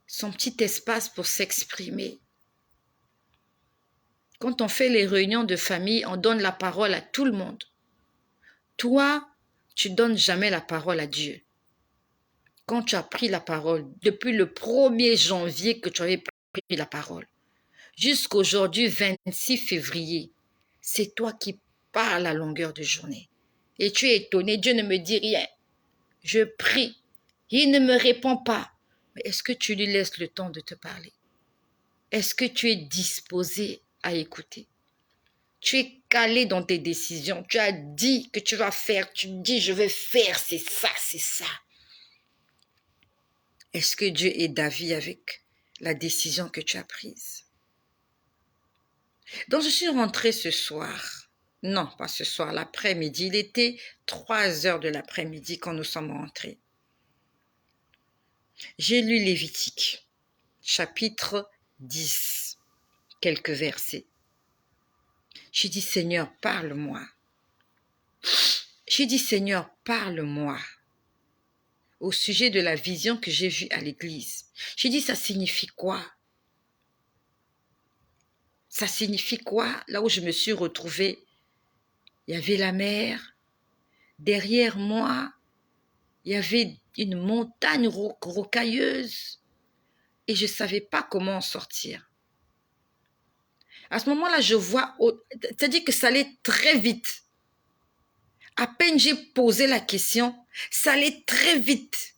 son petit espace pour s'exprimer. Quand on fait les réunions de famille, on donne la parole à tout le monde. Toi, tu donnes jamais la parole à Dieu. Quand tu as pris la parole, depuis le 1er janvier que tu avais pris la parole, jusqu'aujourd'hui 26 février, c'est toi qui parles à longueur de journée. Et tu es étonné, Dieu ne me dit rien. Je prie, il ne me répond pas. Mais est-ce que tu lui laisses le temps de te parler? Est-ce que tu es disposé à écouter? Tu es calé dans tes décisions. Tu as dit que tu vas faire. Tu dis, je vais faire, c'est ça, c'est ça. Est-ce que Dieu est d'avis avec la décision que tu as prise? Donc, je suis rentrée ce soir. Non, pas ce soir, l'après-midi. Il était 3 heures de l'après-midi quand nous sommes rentrés. J'ai lu Lévitique, chapitre 10, quelques versets. J'ai dit, Seigneur, parle-moi. J'ai dit, Seigneur, parle-moi au sujet de la vision que j'ai vue à l'église. J'ai dit, ça signifie quoi? Ça signifie quoi? Là où je me suis retrouvée, il y avait la mer. Derrière moi, il y avait une montagne rocailleuse et je ne savais pas comment en sortir. À ce moment-là, je vois, c'est-à-dire que ça allait très vite. À peine j'ai posé la question, ça allait très vite.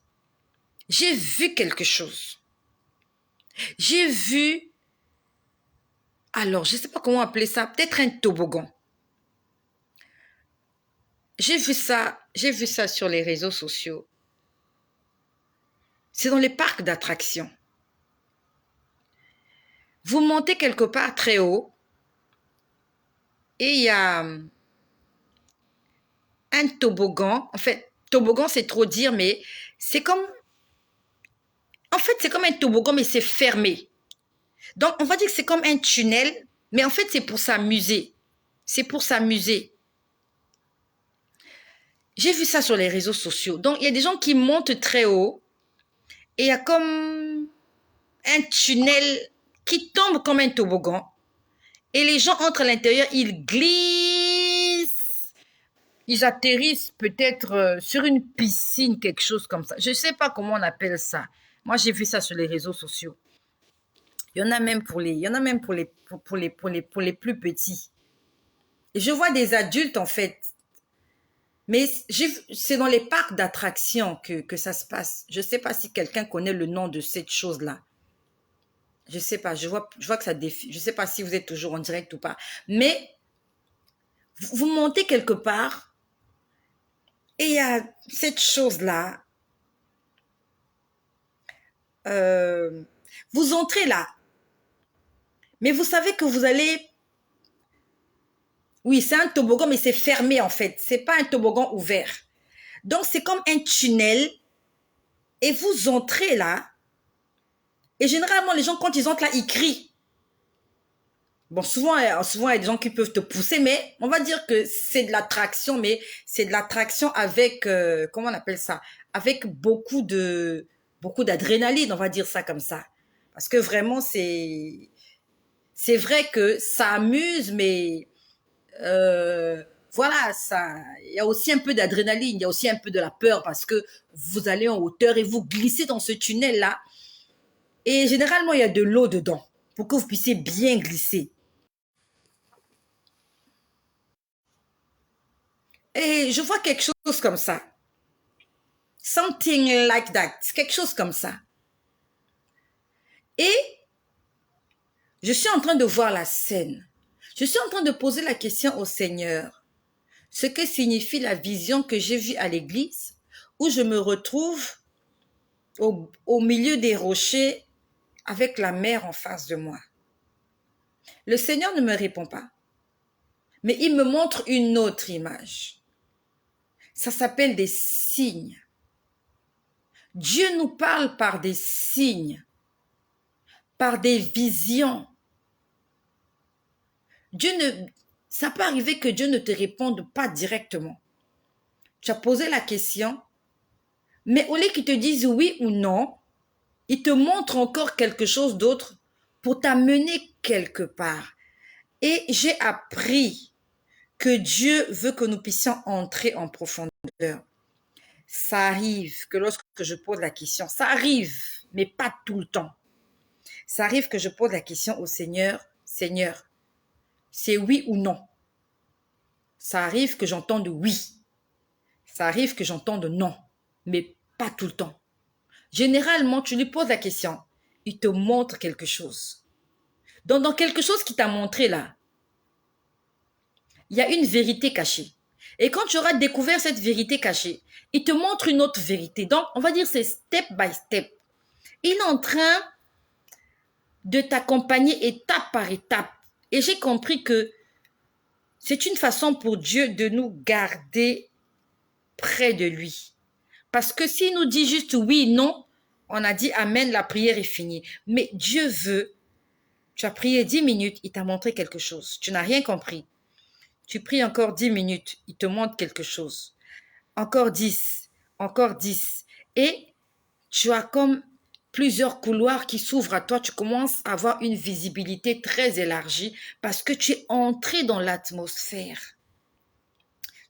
J'ai vu quelque chose. J'ai vu, alors je ne sais pas comment appeler ça, peut-être un toboggan. J'ai vu ça sur les réseaux sociaux. C'est dans les parcs d'attractions. Vous montez quelque part très haut et il y a un toboggan. En fait, toboggan, c'est trop dire, mais c'est comme... En fait, c'est comme un toboggan, mais c'est fermé. Donc, on va dire que c'est comme un tunnel, mais en fait, c'est pour s'amuser. C'est pour s'amuser. J'ai vu ça sur les réseaux sociaux. Donc, il y a des gens qui montent très haut et il y a comme un tunnel qui tombe comme un toboggan. Et les gens entrent à l'intérieur, ils glissent. Ils atterrissent peut-être sur une piscine, quelque chose comme ça. Je ne sais pas comment on appelle ça. Moi, j'ai vu ça sur les réseaux sociaux. Il y en a même pour les plus petits. Et je vois des adultes, en fait. Mais c'est dans les parcs d'attractions que ça se passe. Je ne sais pas si quelqu'un connaît le nom de cette chose-là. Je ne sais pas, je vois que ça défie. Je ne sais pas si vous êtes toujours en direct ou pas. Mais vous montez quelque part et il y a cette chose-là. Vous entrez là. Mais vous savez que vous allez... Oui, c'est un toboggan, mais c'est fermé en fait. C'est pas un toboggan ouvert. Donc, c'est comme un tunnel. Et vous entrez là. Et généralement, les gens, quand ils entrent là, ils crient. Bon, souvent, il y a des gens qui peuvent te pousser, mais on va dire que c'est de l'attraction, mais c'est de l'attraction avec, comment on appelle ça? Avec beaucoup d'adrénaline, on va dire ça comme ça. Parce que vraiment, c'est vrai que ça amuse, mais voilà, il y a aussi un peu d'adrénaline, il y a aussi un peu de la peur parce que vous allez en hauteur et vous glissez dans ce tunnel-là. Et généralement, il y a de l'eau dedans pour que vous puissiez bien glisser. Et je vois quelque chose comme ça. Something like that. Quelque chose comme ça. Et je suis en train de voir la scène. Je suis en train de poser la question au Seigneur. Ce que signifie la vision que j'ai vue à l'église, où je me retrouve au milieu des rochers avec la mer en face de moi. Le Seigneur ne me répond pas, mais il me montre une autre image. Ça s'appelle des signes. Dieu nous parle par des signes, par des visions. Ça peut arriver que Dieu ne te réponde pas directement. Tu as posé la question, mais au lieu qu'il te dise oui ou non, il te montre encore quelque chose d'autre pour t'amener quelque part. Et j'ai appris que Dieu veut que nous puissions entrer en profondeur. Ça arrive que lorsque je pose la question, ça arrive, mais pas tout le temps. Ça arrive que je pose la question au Seigneur, Seigneur, c'est oui ou non? Ça arrive que j'entende oui. Ça arrive que j'entende non, mais pas tout le temps. Généralement, tu lui poses la question, il te montre quelque chose. Donc, dans quelque chose qu'il t'a montré là, il y a une vérité cachée. Et quand tu auras découvert cette vérité cachée, il te montre une autre vérité. Donc, on va dire c'est step by step. Il est en train de t'accompagner étape par étape. Et j'ai compris que c'est une façon pour Dieu de nous garder près de lui. Parce que s'il nous dit juste oui, non, on a dit amen, la prière est finie. Mais Dieu veut, tu as prié 10 minutes, il t'a montré quelque chose. Tu n'as rien compris. Tu pries encore 10 minutes, il te montre quelque chose. Encore 10, encore 10. Et tu as comme plusieurs couloirs qui s'ouvrent à toi. Tu commences à avoir une visibilité très élargie parce que tu es entré dans l'atmosphère.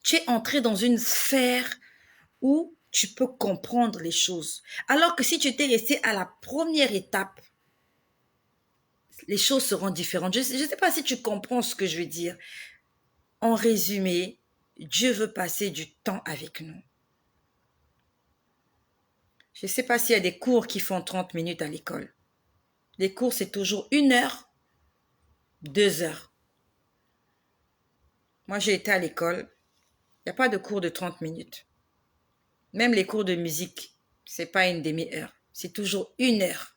Tu es entré dans une sphère où tu peux comprendre les choses. Alors que si tu étais resté à la première étape, les choses seront différentes. Je ne sais pas si tu comprends ce que je veux dire. En résumé, Dieu veut passer du temps avec nous. Je ne sais pas s'il y a des cours qui font 30 minutes à l'école. Les cours, c'est toujours 1 heure, 2 heures. Moi, j'ai été à l'école. Il n'y a pas de cours de 30 minutes. Même les cours de musique, c'est pas une demi-heure. C'est toujours 1 heure.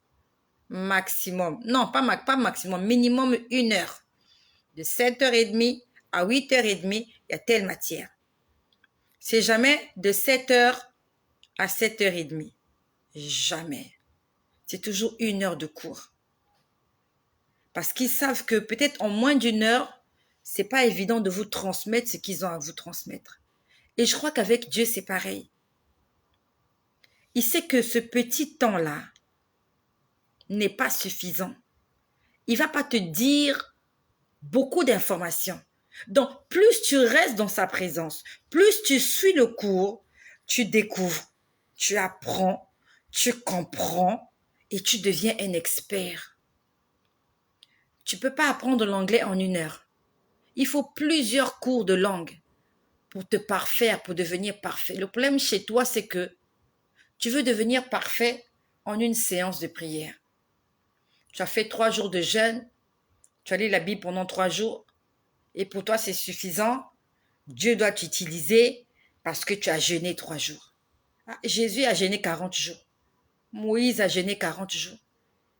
Maximum. Non, pas maximum. Minimum 1 heure. De 7h30 à 8h30, il y a telle matière. C'est jamais de 7h à 7h30. Jamais. C'est toujours 1 heure de cours. Parce qu'ils savent que peut-être en moins d'1 heure, c'est pas évident de vous transmettre ce qu'ils ont à vous transmettre. Et je crois qu'avec Dieu, c'est pareil. Il sait que ce petit temps-là n'est pas suffisant. Il va pas te dire beaucoup d'informations. Donc, plus tu restes dans sa présence, plus tu suis le cours, tu découvres, tu apprends, tu comprends et tu deviens un expert. Tu ne peux pas apprendre l'anglais en 1 heure. Il faut plusieurs cours de langue pour te parfaire, pour devenir parfait. Le problème chez toi, c'est que tu veux devenir parfait en une séance de prière. Tu as fait 3 jours de jeûne, tu as lu la Bible pendant 3 jours, et pour toi c'est suffisant. Dieu doit t'utiliser parce que tu as jeûné 3 jours. Ah, Jésus a jeûné 40 jours. Moïse a jeûné 40 jours.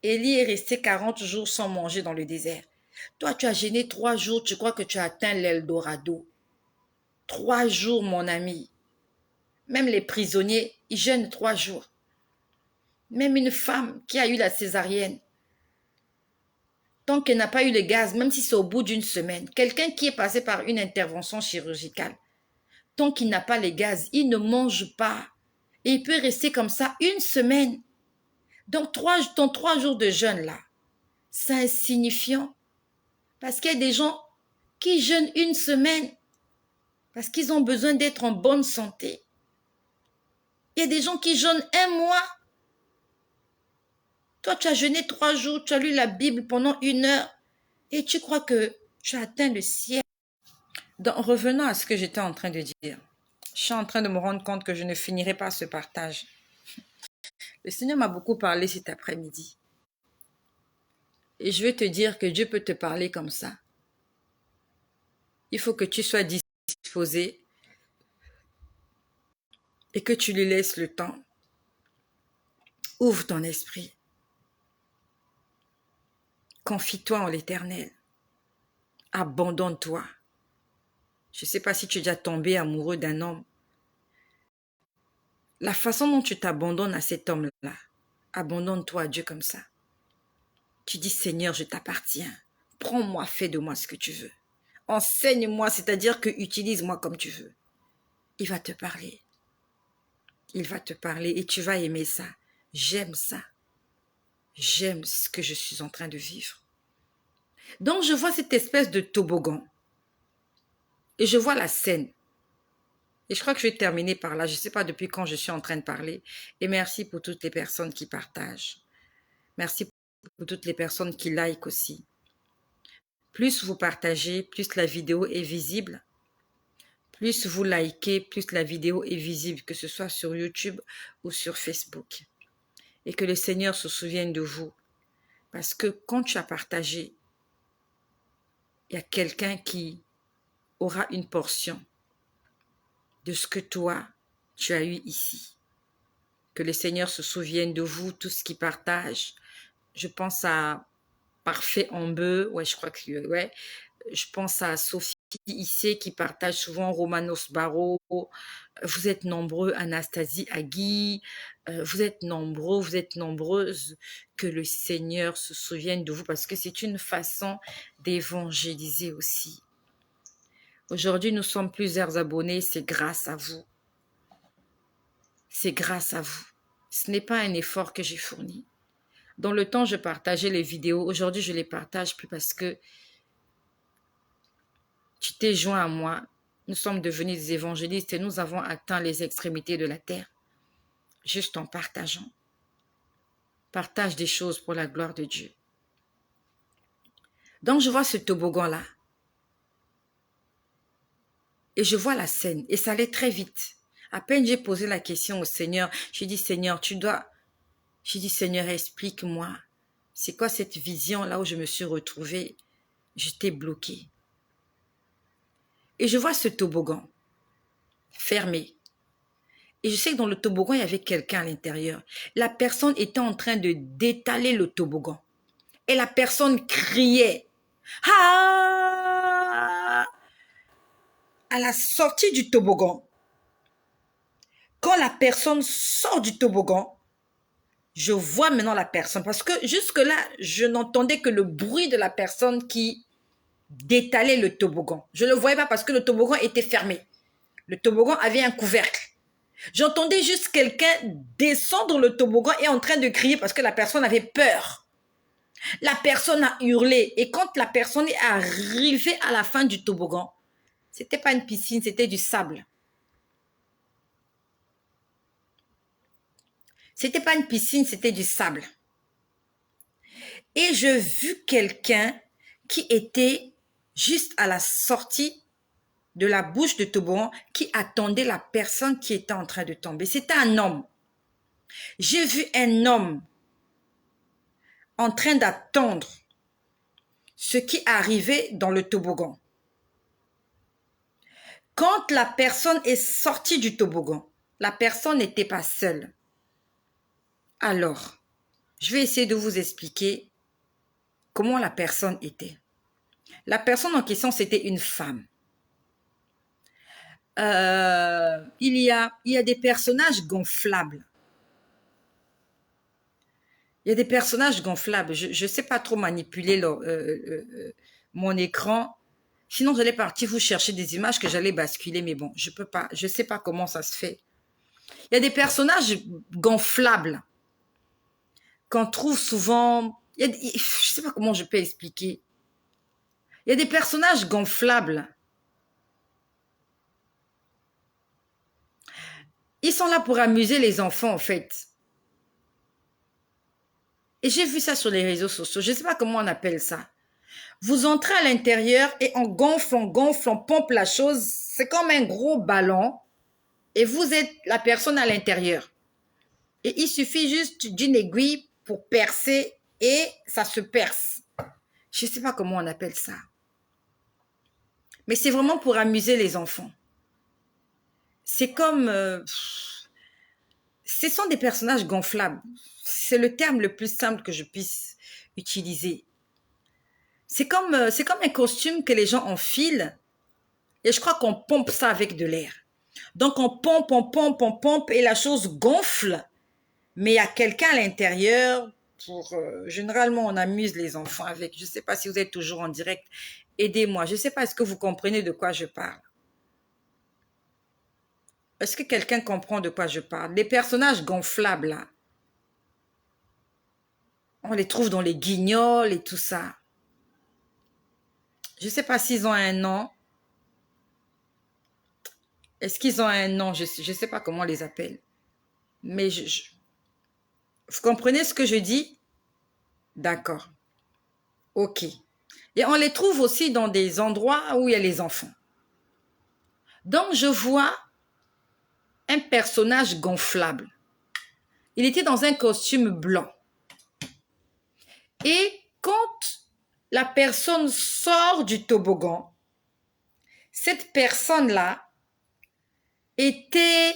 Élie est resté 40 jours sans manger dans le désert. Toi, tu as jeûné 3 jours, tu crois que tu as atteint l'Eldorado. 3 jours, mon ami. Même les prisonniers, ils jeûnent 3 jours. Même une femme qui a eu la césarienne, tant qu'elle n'a pas eu le gaz, même si c'est au bout d'une semaine, quelqu'un qui est passé par une intervention chirurgicale, tant qu'il n'a pas les gaz, il ne mange pas. Et il peut rester comme ça une semaine. Donc, ton 3 jours de jeûne là, c'est insignifiant. Parce qu'il y a des gens qui jeûnent une semaine parce qu'ils ont besoin d'être en bonne santé. Il y a des gens qui jeûnent un mois. Toi, tu as jeûné 3 jours, tu as lu la Bible pendant 1 heure et tu crois que tu as atteint le ciel. Donc, revenons à ce que j'étais en train de dire. Je suis en train de me rendre compte que je ne finirai pas ce partage. Le Seigneur m'a beaucoup parlé cet après-midi. Et je veux te dire que Dieu peut te parler comme ça. Il faut que tu sois disposé et que tu lui laisses le temps. Ouvre ton esprit. Confie-toi en l'Éternel. Abandonne-toi. Je ne sais pas si tu es déjà tombé amoureux d'un homme. La façon dont tu t'abandonnes à cet homme-là, abandonne-toi à Dieu comme ça. Tu dis, Seigneur, je t'appartiens. Prends-moi, fais de moi ce que tu veux. Enseigne-moi, c'est-à-dire que utilise-moi comme tu veux. Il va te parler. Il va te parler et tu vas aimer ça. J'aime ça. J'aime ce que je suis en train de vivre. Donc, je vois cette espèce de toboggan. Et je vois la scène. Et je crois que je vais terminer par là. Je ne sais pas depuis quand je suis en train de parler. Et merci pour toutes les personnes qui partagent. Merci pour toutes les personnes qui like aussi. Plus vous partagez, plus la vidéo est visible. Plus vous likez, plus la vidéo est visible, que ce soit sur YouTube ou sur Facebook. Et que le Seigneur se souvienne de vous. Parce que quand tu as partagé, il y a quelqu'un qui aura une portion de ce que toi, tu as eu ici. Que le Seigneur se souvienne de vous, tous qui partagent. Je pense à Parfait Ambeu, ouais, je crois que, ouais. Je pense à Sophie Issé qui partage souvent, Romanos Barreau. Vous êtes nombreux, Anastasie Agui. Vous êtes nombreux, vous êtes nombreuses. Que le Seigneur se souvienne de vous parce que c'est une façon d'évangéliser aussi. Aujourd'hui, nous sommes plusieurs abonnés, c'est grâce à vous. C'est grâce à vous. Ce n'est pas un effort que j'ai fourni. Dans le temps, je partageais les vidéos. Aujourd'hui, je ne les partage plus parce que tu t'es joint à moi. Nous sommes devenus des évangélistes et nous avons atteint les extrémités de la terre. Juste en partageant. Partage des choses pour la gloire de Dieu. Donc, je vois ce toboggan-là. Et je vois la scène. Et ça allait très vite. À peine j'ai posé la question au Seigneur. J'ai dit, Seigneur, tu dois... J'ai dit, Seigneur, explique-moi. C'est quoi cette vision là où je me suis retrouvée? J'étais bloquée. Et je vois ce toboggan fermé. Et je sais que dans le toboggan, il y avait quelqu'un à l'intérieur. La personne était en train de d'étaler le toboggan. Et la personne criait. Ah! À la sortie du toboggan, quand la personne sort du toboggan, je vois maintenant la personne. Parce que jusque-là, je n'entendais que le bruit de la personne qui d'étaler le toboggan. Je ne le voyais pas parce que le toboggan était fermé. Le toboggan avait un couvercle. J'entendais juste quelqu'un descendre le toboggan et en train de crier parce que la personne avait peur. La personne a hurlé et quand la personne est arrivée à la fin du toboggan, c'était pas une piscine, c'était du sable. C'était pas une piscine, c'était du sable. Et je vis quelqu'un qui était juste à la sortie de la bouche de toboggan qui attendait la personne qui était en train de tomber. C'était un homme. J'ai vu un homme en train d'attendre ce qui arrivait dans le toboggan. Quand la personne est sortie du toboggan, la personne n'était pas seule. Alors, je vais essayer de vous expliquer comment la personne était. La personne en question, c'était une femme. Il y a des personnages gonflables. Il y a des personnages gonflables. Je ne sais pas trop manipuler mon écran. Sinon, j'allais partir vous chercher des images que j'allais basculer. Mais bon, je peux pas. Je ne sais pas comment ça se fait. Il y a des personnages gonflables qu'on trouve souvent. Je ne sais pas comment je peux expliquer. Il y a des personnages gonflables. Ils sont là pour amuser les enfants, en fait. Et j'ai vu ça sur les réseaux sociaux. Je ne sais pas comment on appelle ça. Vous entrez à l'intérieur et on gonfle, on pompe la chose. C'est comme un gros ballon. Et vous êtes la personne à l'intérieur. Et il suffit juste d'une aiguille pour percer et ça se perce. Je ne sais pas comment on appelle ça. Mais c'est vraiment pour amuser les enfants. C'est comme... ce sont des personnages gonflables. C'est le terme le plus simple que je puisse utiliser. C'est comme un costume que les gens enfilent et je crois qu'on pompe ça avec de l'air. Donc on pompe et la chose gonfle. Mais il y a quelqu'un à l'intérieur généralement, on amuse les enfants avec. Je ne sais pas si vous êtes toujours en direct. Aidez-moi. Je ne sais pas, est-ce que vous comprenez de quoi je parle? Est-ce que quelqu'un comprend de quoi je parle? Les personnages gonflables, là, on les trouve dans les guignols et tout ça. Je ne sais pas s'ils ont un nom. Est-ce qu'ils ont un nom? Je ne sais pas comment on les appelle. Mais vous comprenez ce que je dis? D'accord. Ok. Et on les trouve aussi dans des endroits où il y a les enfants. Donc, je vois un personnage gonflable. Il était dans un costume blanc. Et quand la personne sort du toboggan, cette personne-là était,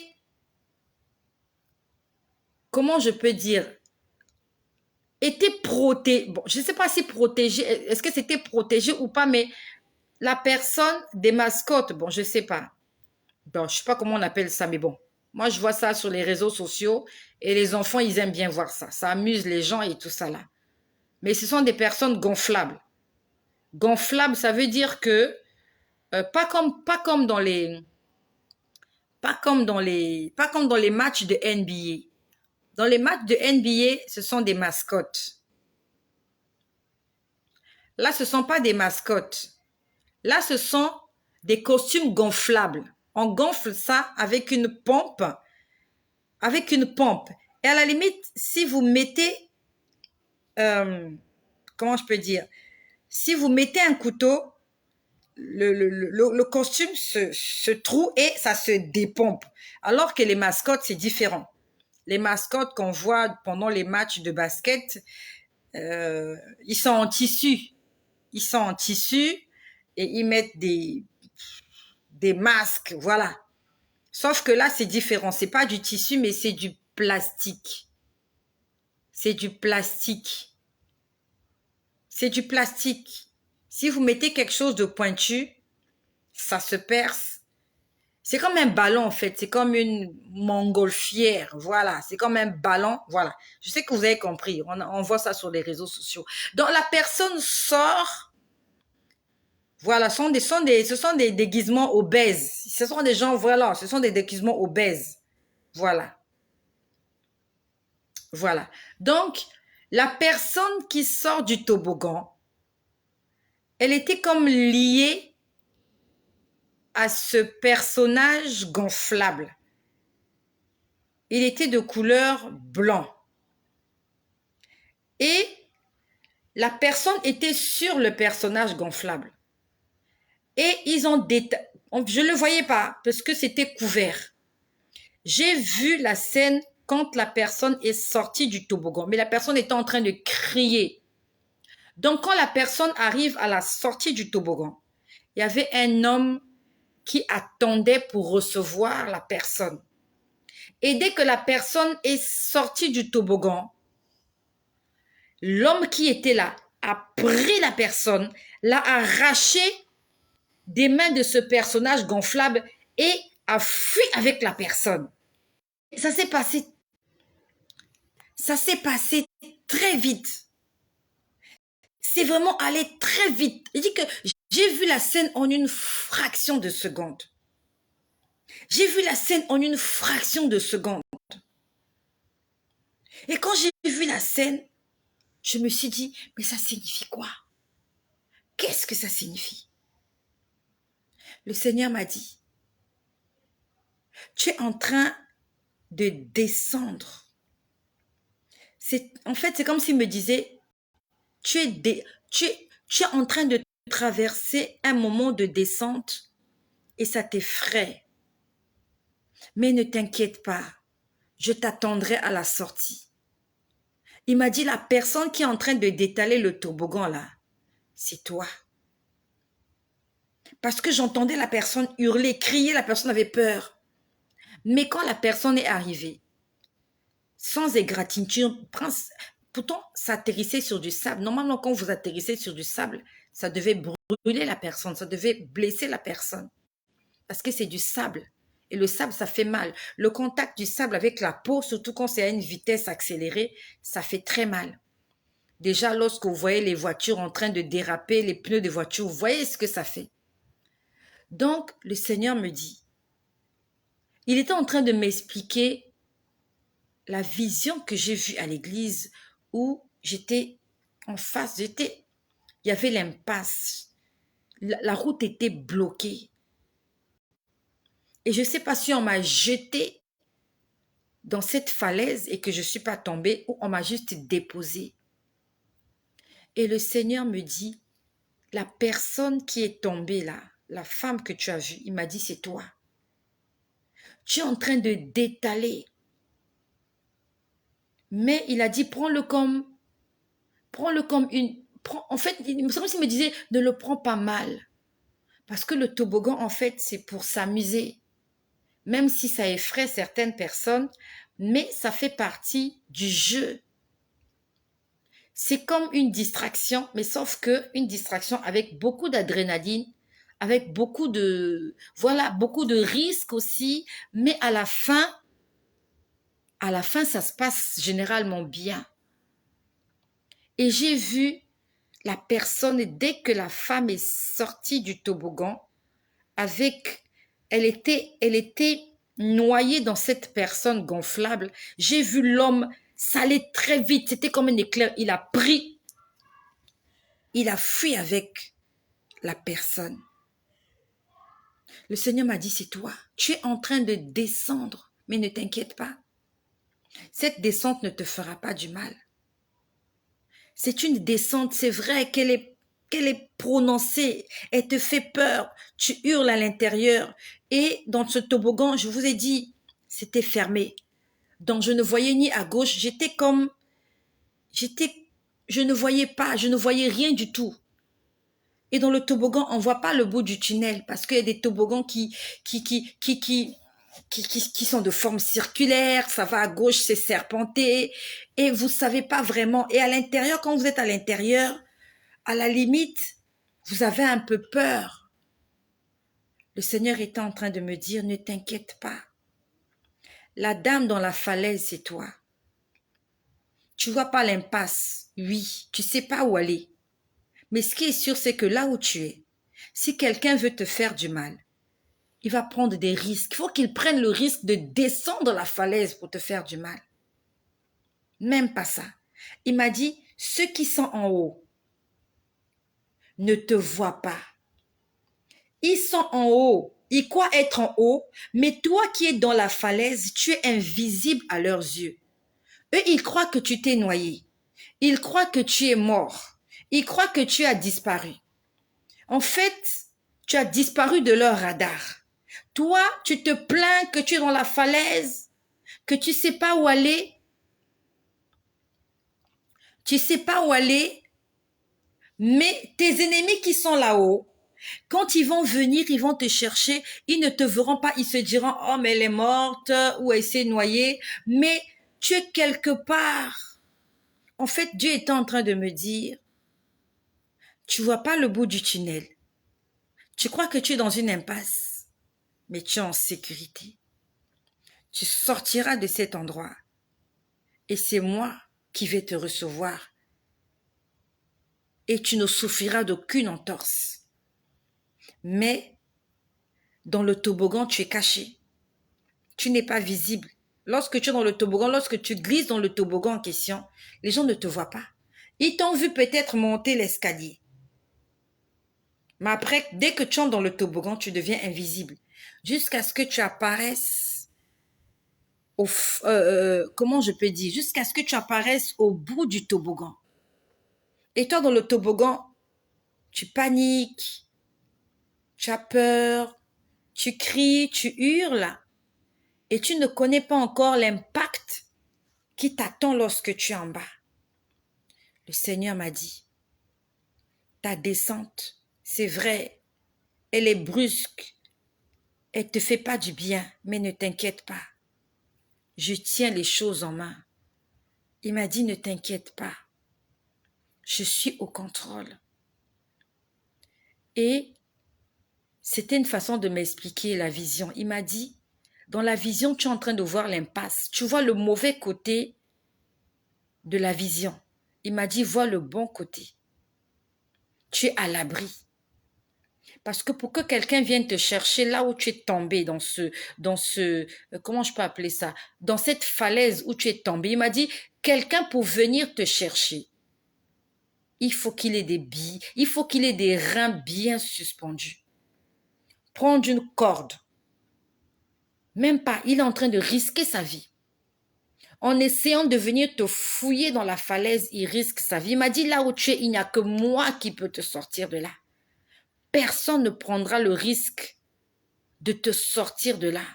comment je peux dire, était protégée. Bon, je ne sais pas si protégée, est-ce que c'était protégé ou pas, mais la personne des mascottes, bon, je ne sais pas. Bon, je ne sais pas comment on appelle ça, mais bon. Moi, je vois ça sur les réseaux sociaux et les enfants, ils aiment bien voir ça. Ça amuse les gens et tout ça là. Mais ce sont des personnes gonflables. Gonflable, ça veut dire que pas comme dans les matchs de NBA. Dans les matchs de NBA, ce sont des mascottes. Là, ce ne sont pas des mascottes. Là, ce sont des costumes gonflables. On gonfle ça avec une pompe. Avec une pompe. Et à la limite, si vous mettez, comment je peux dire, si vous mettez un couteau, le costume se troue et ça se dépompe. Alors que les mascottes, c'est différent. Les mascottes qu'on voit pendant les matchs de basket, ils sont en tissu. Ils sont en tissu et ils mettent des masques, voilà. Sauf que là, c'est différent. C'est pas du tissu, mais c'est du plastique. C'est du plastique. C'est du plastique. Si vous mettez quelque chose de pointu, ça se perce. C'est comme un ballon, en fait. C'est comme une montgolfière. Voilà. C'est comme un ballon. Voilà. Je sais que vous avez compris. On voit ça sur les réseaux sociaux. Donc, la personne sort. Voilà. Ce sont des déguisements obèses. Ce sont des gens, voilà. Ce sont des déguisements obèses. Voilà. Voilà. Donc, la personne qui sort du toboggan, elle était comme liée à ce personnage gonflable. Il était de couleur blanc. Et la personne était sur le personnage gonflable. Et ils ont je ne le voyais pas parce que c'était couvert. J'ai vu la scène quand la personne est sortie du toboggan, mais la personne était en train de crier. Donc, quand la personne arrive à la sortie du toboggan, il y avait un homme qui attendait pour recevoir la personne. Et dès que la personne est sortie du toboggan, l'homme qui était là a pris la personne, l'a arraché des mains de ce personnage gonflable et a fui avec la personne. Ça s'est passé très vite. C'est vraiment allé très vite. Il dit que j'ai vu la scène en une fraction de seconde. J'ai vu la scène en une fraction de seconde. Et quand j'ai vu la scène, je me suis dit, mais ça signifie quoi? Qu'est-ce que ça signifie? Le Seigneur m'a dit, tu es en train de descendre. En fait, c'est comme s'il me disait, tu es en train de traverser un moment de descente et ça t'effraie. Mais ne t'inquiète pas, je t'attendrai à la sortie. Il m'a dit, la personne qui est en train de détaler le toboggan là, c'est toi. Parce que j'entendais la personne hurler, crier, la personne avait peur. Mais quand la personne est arrivée, sans égratignure, pourtant ça atterrissait sur du sable. Normalement, quand vous atterrissez sur du sable, ça devait brûler la personne, ça devait blesser la personne. Parce que c'est du sable. Et le sable, ça fait mal. Le contact du sable avec la peau, surtout quand c'est à une vitesse accélérée, ça fait très mal. Déjà, lorsque vous voyez les voitures en train de déraper, les pneus des voitures, vous voyez ce que ça fait. Donc, le Seigneur me dit, il était en train de m'expliquer la vision que j'ai vue à l'église où j'étais en face, il y avait l'impasse. La route était bloquée. Et je ne sais pas si on m'a jeté dans cette falaise et que je ne suis pas tombée ou on m'a juste déposée. Et le Seigneur me dit, la personne qui est tombée là, la femme que tu as vue, il m'a dit, c'est toi. Tu es en train de d'étaler. Mais il a dit, prends-le comme une... en fait, c'est comme s'il me disait, ne le prends pas mal. Parce que le toboggan, en fait, c'est pour s'amuser. Même si ça effraie certaines personnes, mais ça fait partie du jeu. C'est comme une distraction, mais sauf que une distraction avec beaucoup d'adrénaline, avec beaucoup de risques aussi, mais à la fin, ça se passe généralement bien. Et j'ai vu la personne, dès que la femme est sortie du toboggan, elle était noyée dans cette personne gonflable. J'ai vu l'homme, ça allait très vite, c'était comme un éclair. Il a fui avec la personne. Le Seigneur m'a dit, c'est toi. Tu es en train de descendre, mais ne t'inquiète pas. Cette descente ne te fera pas du mal. C'est une descente, c'est vrai qu'elle est prononcée, elle te fait peur, tu hurles à l'intérieur. Et dans ce toboggan, je vous ai dit, c'était fermé. Donc je ne voyais ni à gauche, je ne voyais pas, je ne voyais rien du tout. Et dans le toboggan, on ne voit pas le bout du tunnel parce qu'il y a des toboggans qui sont de forme circulaire, ça va à gauche, c'est serpenté, et vous ne savez pas vraiment. Et à l'intérieur, quand vous êtes à l'intérieur, à la limite, vous avez un peu peur. Le Seigneur était en train de me dire, ne t'inquiète pas. La dame dans la falaise, c'est toi. Tu vois pas l'impasse, oui, tu sais pas où aller. Mais ce qui est sûr, c'est que là où tu es, si quelqu'un veut te faire du mal, il va prendre des risques. Il faut qu'il prenne le risque de descendre la falaise pour te faire du mal. Même pas ça. Il m'a dit, ceux qui sont en haut ne te voient pas. Ils sont en haut. Ils croient être en haut, mais toi qui es dans la falaise, tu es invisible à leurs yeux. Eux, ils croient que tu t'es noyé. Ils croient que tu es mort. Ils croient que tu as disparu. En fait, Tu as disparu de leur radar. Toi, tu te plains que tu es dans la falaise, que tu ne sais pas où aller. Tu ne sais pas où aller, mais tes ennemis qui sont là-haut, quand ils vont venir, ils vont te chercher, ils ne te verront pas, ils se diront, oh, mais elle est morte, ou elle s'est noyée, mais tu es quelque part. En fait, Dieu est en train de me dire, tu vois pas le bout du tunnel. Tu crois que tu es dans une impasse, mais tu es en sécurité. Tu sortiras de cet endroit et c'est moi qui vais te recevoir et tu ne souffriras d'aucune entorse. Mais dans le toboggan, tu es caché. Tu n'es pas visible. Lorsque tu es dans le toboggan, lorsque tu glisses dans le toboggan en question, les gens ne te voient pas. Ils t'ont vu peut-être monter l'escalier. Mais après, dès que tu entres dans le toboggan, tu deviens invisible. Jusqu'à ce que tu apparaisses comment je peux dire, jusqu'à ce que tu apparaisses au bout du toboggan. Et toi, dans le toboggan, tu paniques, tu as peur, tu cries, tu hurles, et tu ne connais pas encore l'impact qui t'attend lorsque tu es en bas. Le Seigneur m'a dit, ta descente, c'est vrai, elle est brusque, elle ne te fait pas du bien, mais ne t'inquiète pas. Je tiens les choses en main. Il m'a dit, ne t'inquiète pas. Je suis au contrôle. Et c'était une façon de m'expliquer la vision. Il m'a dit, dans la vision, tu es en train de voir l'impasse. Tu vois le mauvais côté de la vision. Il m'a dit, vois le bon côté. Tu es à l'abri. Parce que pour que quelqu'un vienne te chercher là où tu es tombé, comment je peux appeler ça, dans cette falaise où tu es tombé, il m'a dit, quelqu'un pour venir te chercher, il faut qu'il ait des billes, il faut qu'il ait des reins bien suspendus. Prendre une corde, même pas, il est en train de risquer sa vie. En essayant de venir te fouiller dans la falaise, il risque sa vie. Il m'a dit, là où tu es, il n'y a que moi qui peux te sortir de là. Personne ne prendra le risque de te sortir de là.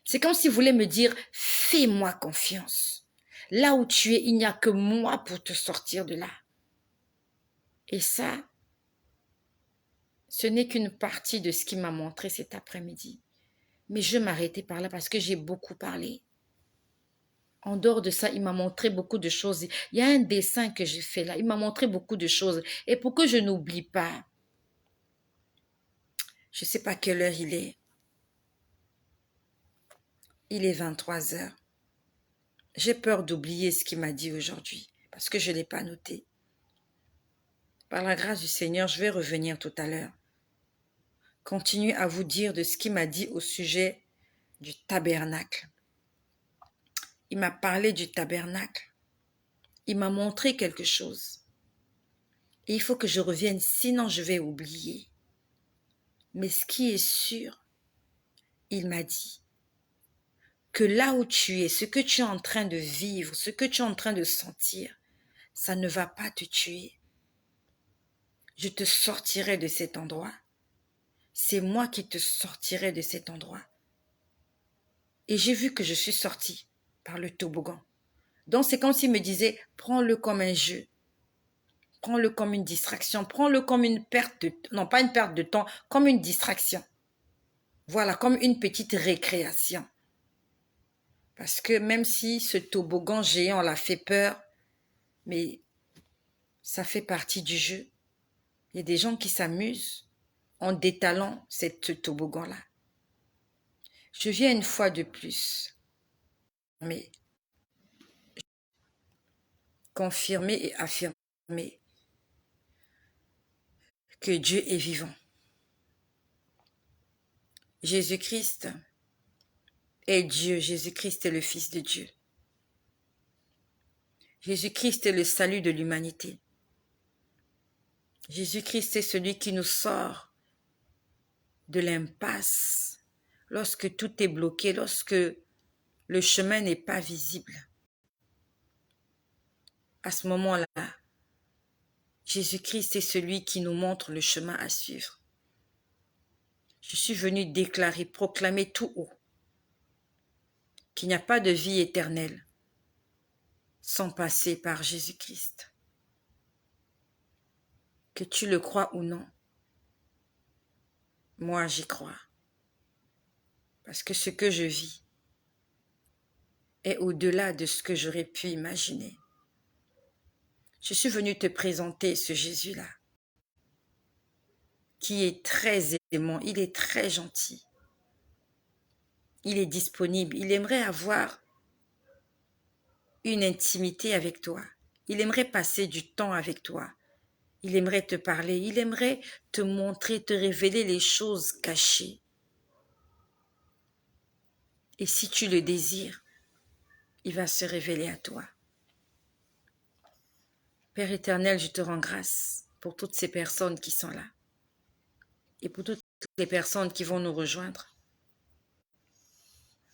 C'est comme s'il voulait me dire, fais-moi confiance. Là où tu es, il n'y a que moi pour te sortir de là. Et ça, ce n'est qu'une partie de ce qu'il m'a montré cet après-midi. Mais je vais m'arrêter par là parce que j'ai beaucoup parlé. En dehors de ça, il m'a montré beaucoup de choses. Il y a un dessin que j'ai fait là. Il m'a montré beaucoup de choses. Et pour que je n'oublie pas, je ne sais pas quelle heure il est. Il est 23 heures. J'ai peur d'oublier ce qu'il m'a dit aujourd'hui parce que je ne l'ai pas noté. Par la grâce du Seigneur, je vais revenir tout à l'heure. Continuer à vous dire de ce qu'il m'a dit au sujet du tabernacle. Il m'a parlé du tabernacle. Il m'a montré quelque chose. Et il faut que je revienne, sinon je vais oublier. Mais ce qui est sûr, il m'a dit que là où tu es, ce que tu es en train de vivre, ce que tu es en train de sentir, ça ne va pas te tuer. Je te sortirai de cet endroit. C'est moi qui te sortirai de cet endroit. Et j'ai vu que je suis sortie par le toboggan. Donc c'est comme s'il me disait, prends-le comme un jeu. Prends-le comme une distraction. Prends-le comme une perte de... Non, pas une perte de temps, comme une distraction. Voilà, comme une petite récréation. Parce que même si ce toboggan géant l'a fait peur, mais ça fait partie du jeu. Il y a des gens qui s'amusent en détalant ce toboggan-là. Je viens une fois de plus, mais confirmer et affirmer que Dieu est vivant. Jésus-Christ est Dieu. Jésus-Christ est le Fils de Dieu. Jésus-Christ est le salut de l'humanité. Jésus-Christ est celui qui nous sort de l'impasse lorsque tout est bloqué, lorsque le chemin n'est pas visible. À ce moment-là, Jésus-Christ est celui qui nous montre le chemin à suivre. Je suis venu déclarer, proclamer tout haut qu'il n'y a pas de vie éternelle sans passer par Jésus-Christ. Que tu le crois ou non, moi j'y crois. Parce que ce que je vis est au-delà de ce que j'aurais pu imaginer. Je suis venu te présenter ce Jésus-là, qui est très aimant, il est très gentil. Il est disponible, il aimerait avoir une intimité avec toi. Il aimerait passer du temps avec toi. Il aimerait te parler, il aimerait te montrer, te révéler les choses cachées. Et si tu le désires, il va se révéler à toi. Père éternel, je te rends grâce pour toutes ces personnes qui sont là et pour toutes les personnes qui vont nous rejoindre,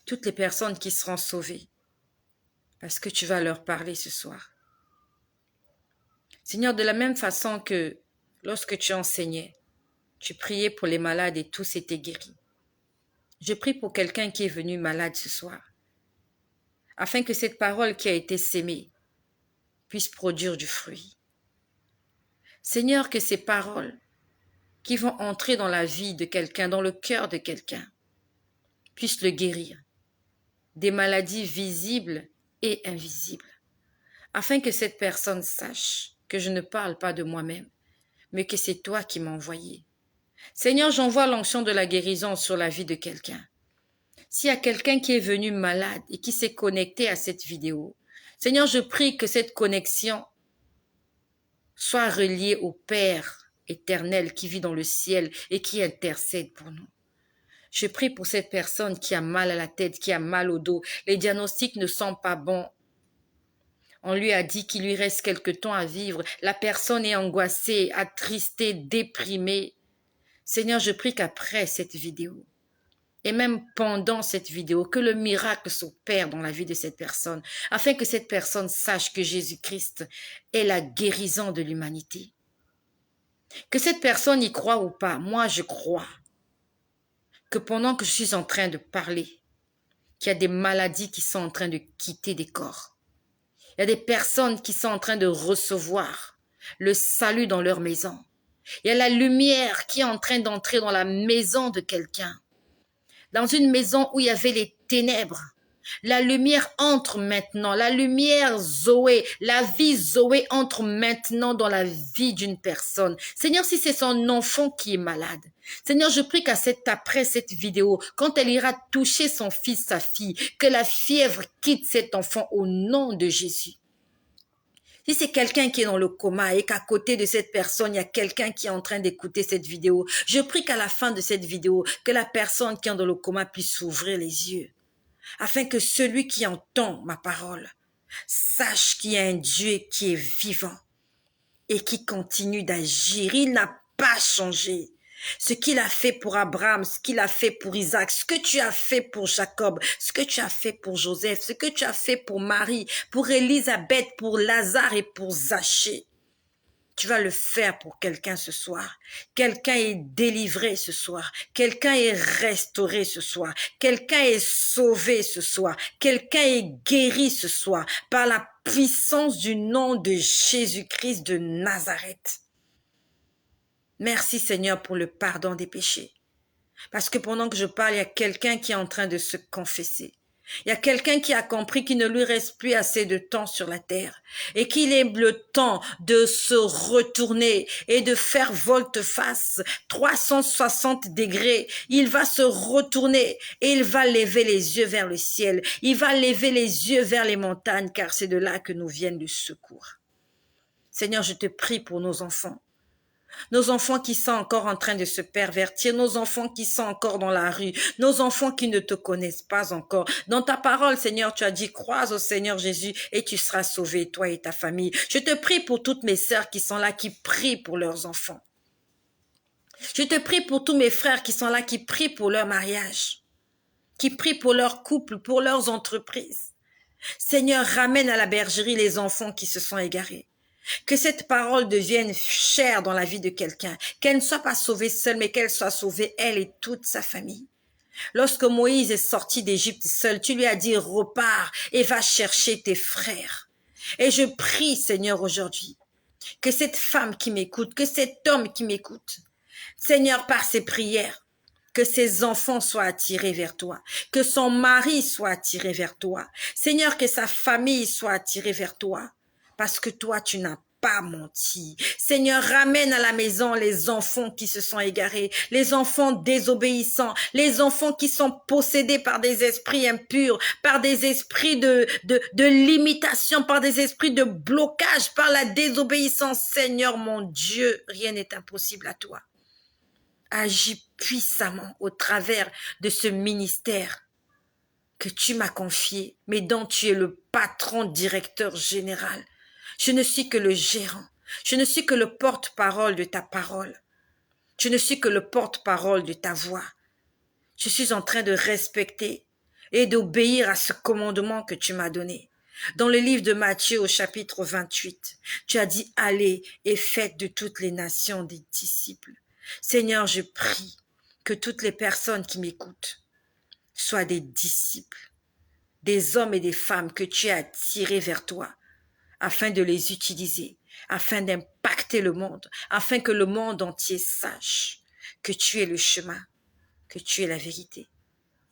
toutes les personnes qui seront sauvées parce que tu vas leur parler ce soir. Seigneur, de la même façon que lorsque tu enseignais, tu priais pour les malades et tous étaient guéris. Je prie pour quelqu'un qui est venu malade ce soir, afin que cette parole qui a été sémée puisse produire du fruit. Seigneur, que ces paroles qui vont entrer dans la vie de quelqu'un, dans le cœur de quelqu'un, puissent le guérir des maladies visibles et invisibles, afin que cette personne sache que je ne parle pas de moi-même, mais que c'est toi qui m'as envoyé. Seigneur, j'envoie l'onction de la guérison sur la vie de quelqu'un. S'il y a quelqu'un qui est venu malade et qui s'est connecté à cette vidéo, Seigneur, je prie que cette connexion soit reliée au Père éternel qui vit dans le ciel et qui intercède pour nous. Je prie pour cette personne qui a mal à la tête, qui a mal au dos. Les diagnostics ne sont pas bons. On lui a dit qu'il lui reste quelque temps à vivre. La personne est angoissée, attristée, déprimée. Seigneur, je prie qu'après cette vidéo, et même pendant cette vidéo, que le miracle s'opère dans la vie de cette personne, afin que cette personne sache que Jésus-Christ est la guérison de l'humanité. Que cette personne y croit ou pas, moi je crois que pendant que je suis en train de parler, qu'il y a des maladies qui sont en train de quitter des corps. Il y a des personnes qui sont en train de recevoir le salut dans leur maison. Il y a la lumière qui est en train d'entrer dans la maison de quelqu'un. Dans une maison où il y avait les ténèbres, la lumière entre maintenant, la lumière Zoé, la vie Zoé entre maintenant dans la vie d'une personne. Seigneur, si c'est son enfant qui est malade, Seigneur, je prie après cette vidéo, quand elle ira toucher son fils, sa fille, que la fièvre quitte cet enfant au nom de Jésus. Si c'est quelqu'un qui est dans le coma et qu'à côté de cette personne, il y a quelqu'un qui est en train d'écouter cette vidéo, je prie qu'à la fin de cette vidéo, que la personne qui est dans le coma puisse ouvrir les yeux, afin que celui qui entend ma parole sache qu'il y a un Dieu qui est vivant et qui continue d'agir. Il n'a pas changé. Ce qu'il a fait pour Abraham, ce qu'il a fait pour Isaac, ce que tu as fait pour Jacob, ce que tu as fait pour Joseph, ce que tu as fait pour Marie, pour Élisabeth, pour Lazare et pour Zachée. Tu vas le faire pour quelqu'un ce soir. Quelqu'un est délivré ce soir. Quelqu'un est restauré ce soir. Quelqu'un est sauvé ce soir. Quelqu'un est guéri ce soir par la puissance du nom de Jésus-Christ de Nazareth. Merci Seigneur pour le pardon des péchés. Parce que pendant que je parle, il y a quelqu'un qui est en train de se confesser. Il y a quelqu'un qui a compris qu'il ne lui reste plus assez de temps sur la terre et qu'il est le temps de se retourner et de faire volte-face 360 degrés. Il va se retourner et il va lever les yeux vers le ciel. Il va lever les yeux vers les montagnes car c'est de là que nous viennent le secours. Seigneur, je te prie pour nos enfants qui sont encore en train de se pervertir, nos enfants qui sont encore dans la rue, nos enfants qui ne te connaissent pas encore. Dans ta parole, Seigneur, tu as dit, crois au Seigneur Jésus et tu seras sauvé, toi et ta famille. Je te prie pour toutes mes sœurs qui sont là, qui prient pour leurs enfants. Je te prie pour tous mes frères qui sont là, qui prient pour leur mariage, qui prient pour leur couple, pour leurs entreprises. Seigneur, ramène à la bergerie les enfants qui se sont égarés. Que cette parole devienne chère dans la vie de quelqu'un. Qu'elle ne soit pas sauvée seule, mais qu'elle soit sauvée, elle et toute sa famille. Lorsque Moïse est sorti d'Égypte seul, tu lui as dit, repars et va chercher tes frères. Et je prie, Seigneur, aujourd'hui, que cette femme qui m'écoute, que cet homme qui m'écoute, Seigneur, par ses prières, que ses enfants soient attirés vers toi, que son mari soit attiré vers toi, Seigneur, que sa famille soit attirée vers toi, parce que toi, tu n'as pas menti. Seigneur, ramène à la maison les enfants qui se sont égarés, les enfants désobéissants, les enfants qui sont possédés par des esprits impurs, par des esprits de limitation, par des esprits de blocage, par la désobéissance. Seigneur, mon Dieu, rien n'est impossible à toi. Agis puissamment au travers de ce ministère que tu m'as confié, mais dont tu es le patron directeur général. Je ne suis que le gérant. Je ne suis que le porte-parole de ta parole. Je ne suis que le porte-parole de ta voix. Je suis en train de respecter et d'obéir à ce commandement que tu m'as donné. Dans le livre de Matthieu au chapitre 28, tu as dit « Allez et faites de toutes les nations des disciples ». Seigneur, je prie que toutes les personnes qui m'écoutent soient des disciples, des hommes et des femmes que tu as attirés vers toi, afin de les utiliser, afin d'impacter le monde, afin que le monde entier sache que tu es le chemin, que tu es la vérité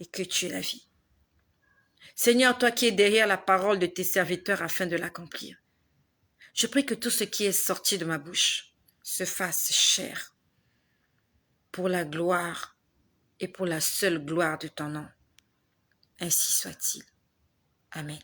et que tu es la vie. Seigneur, toi qui es derrière la parole de tes serviteurs afin de l'accomplir, je prie que tout ce qui est sorti de ma bouche se fasse chair pour la gloire et pour la seule gloire de ton nom. Ainsi soit-il. Amen.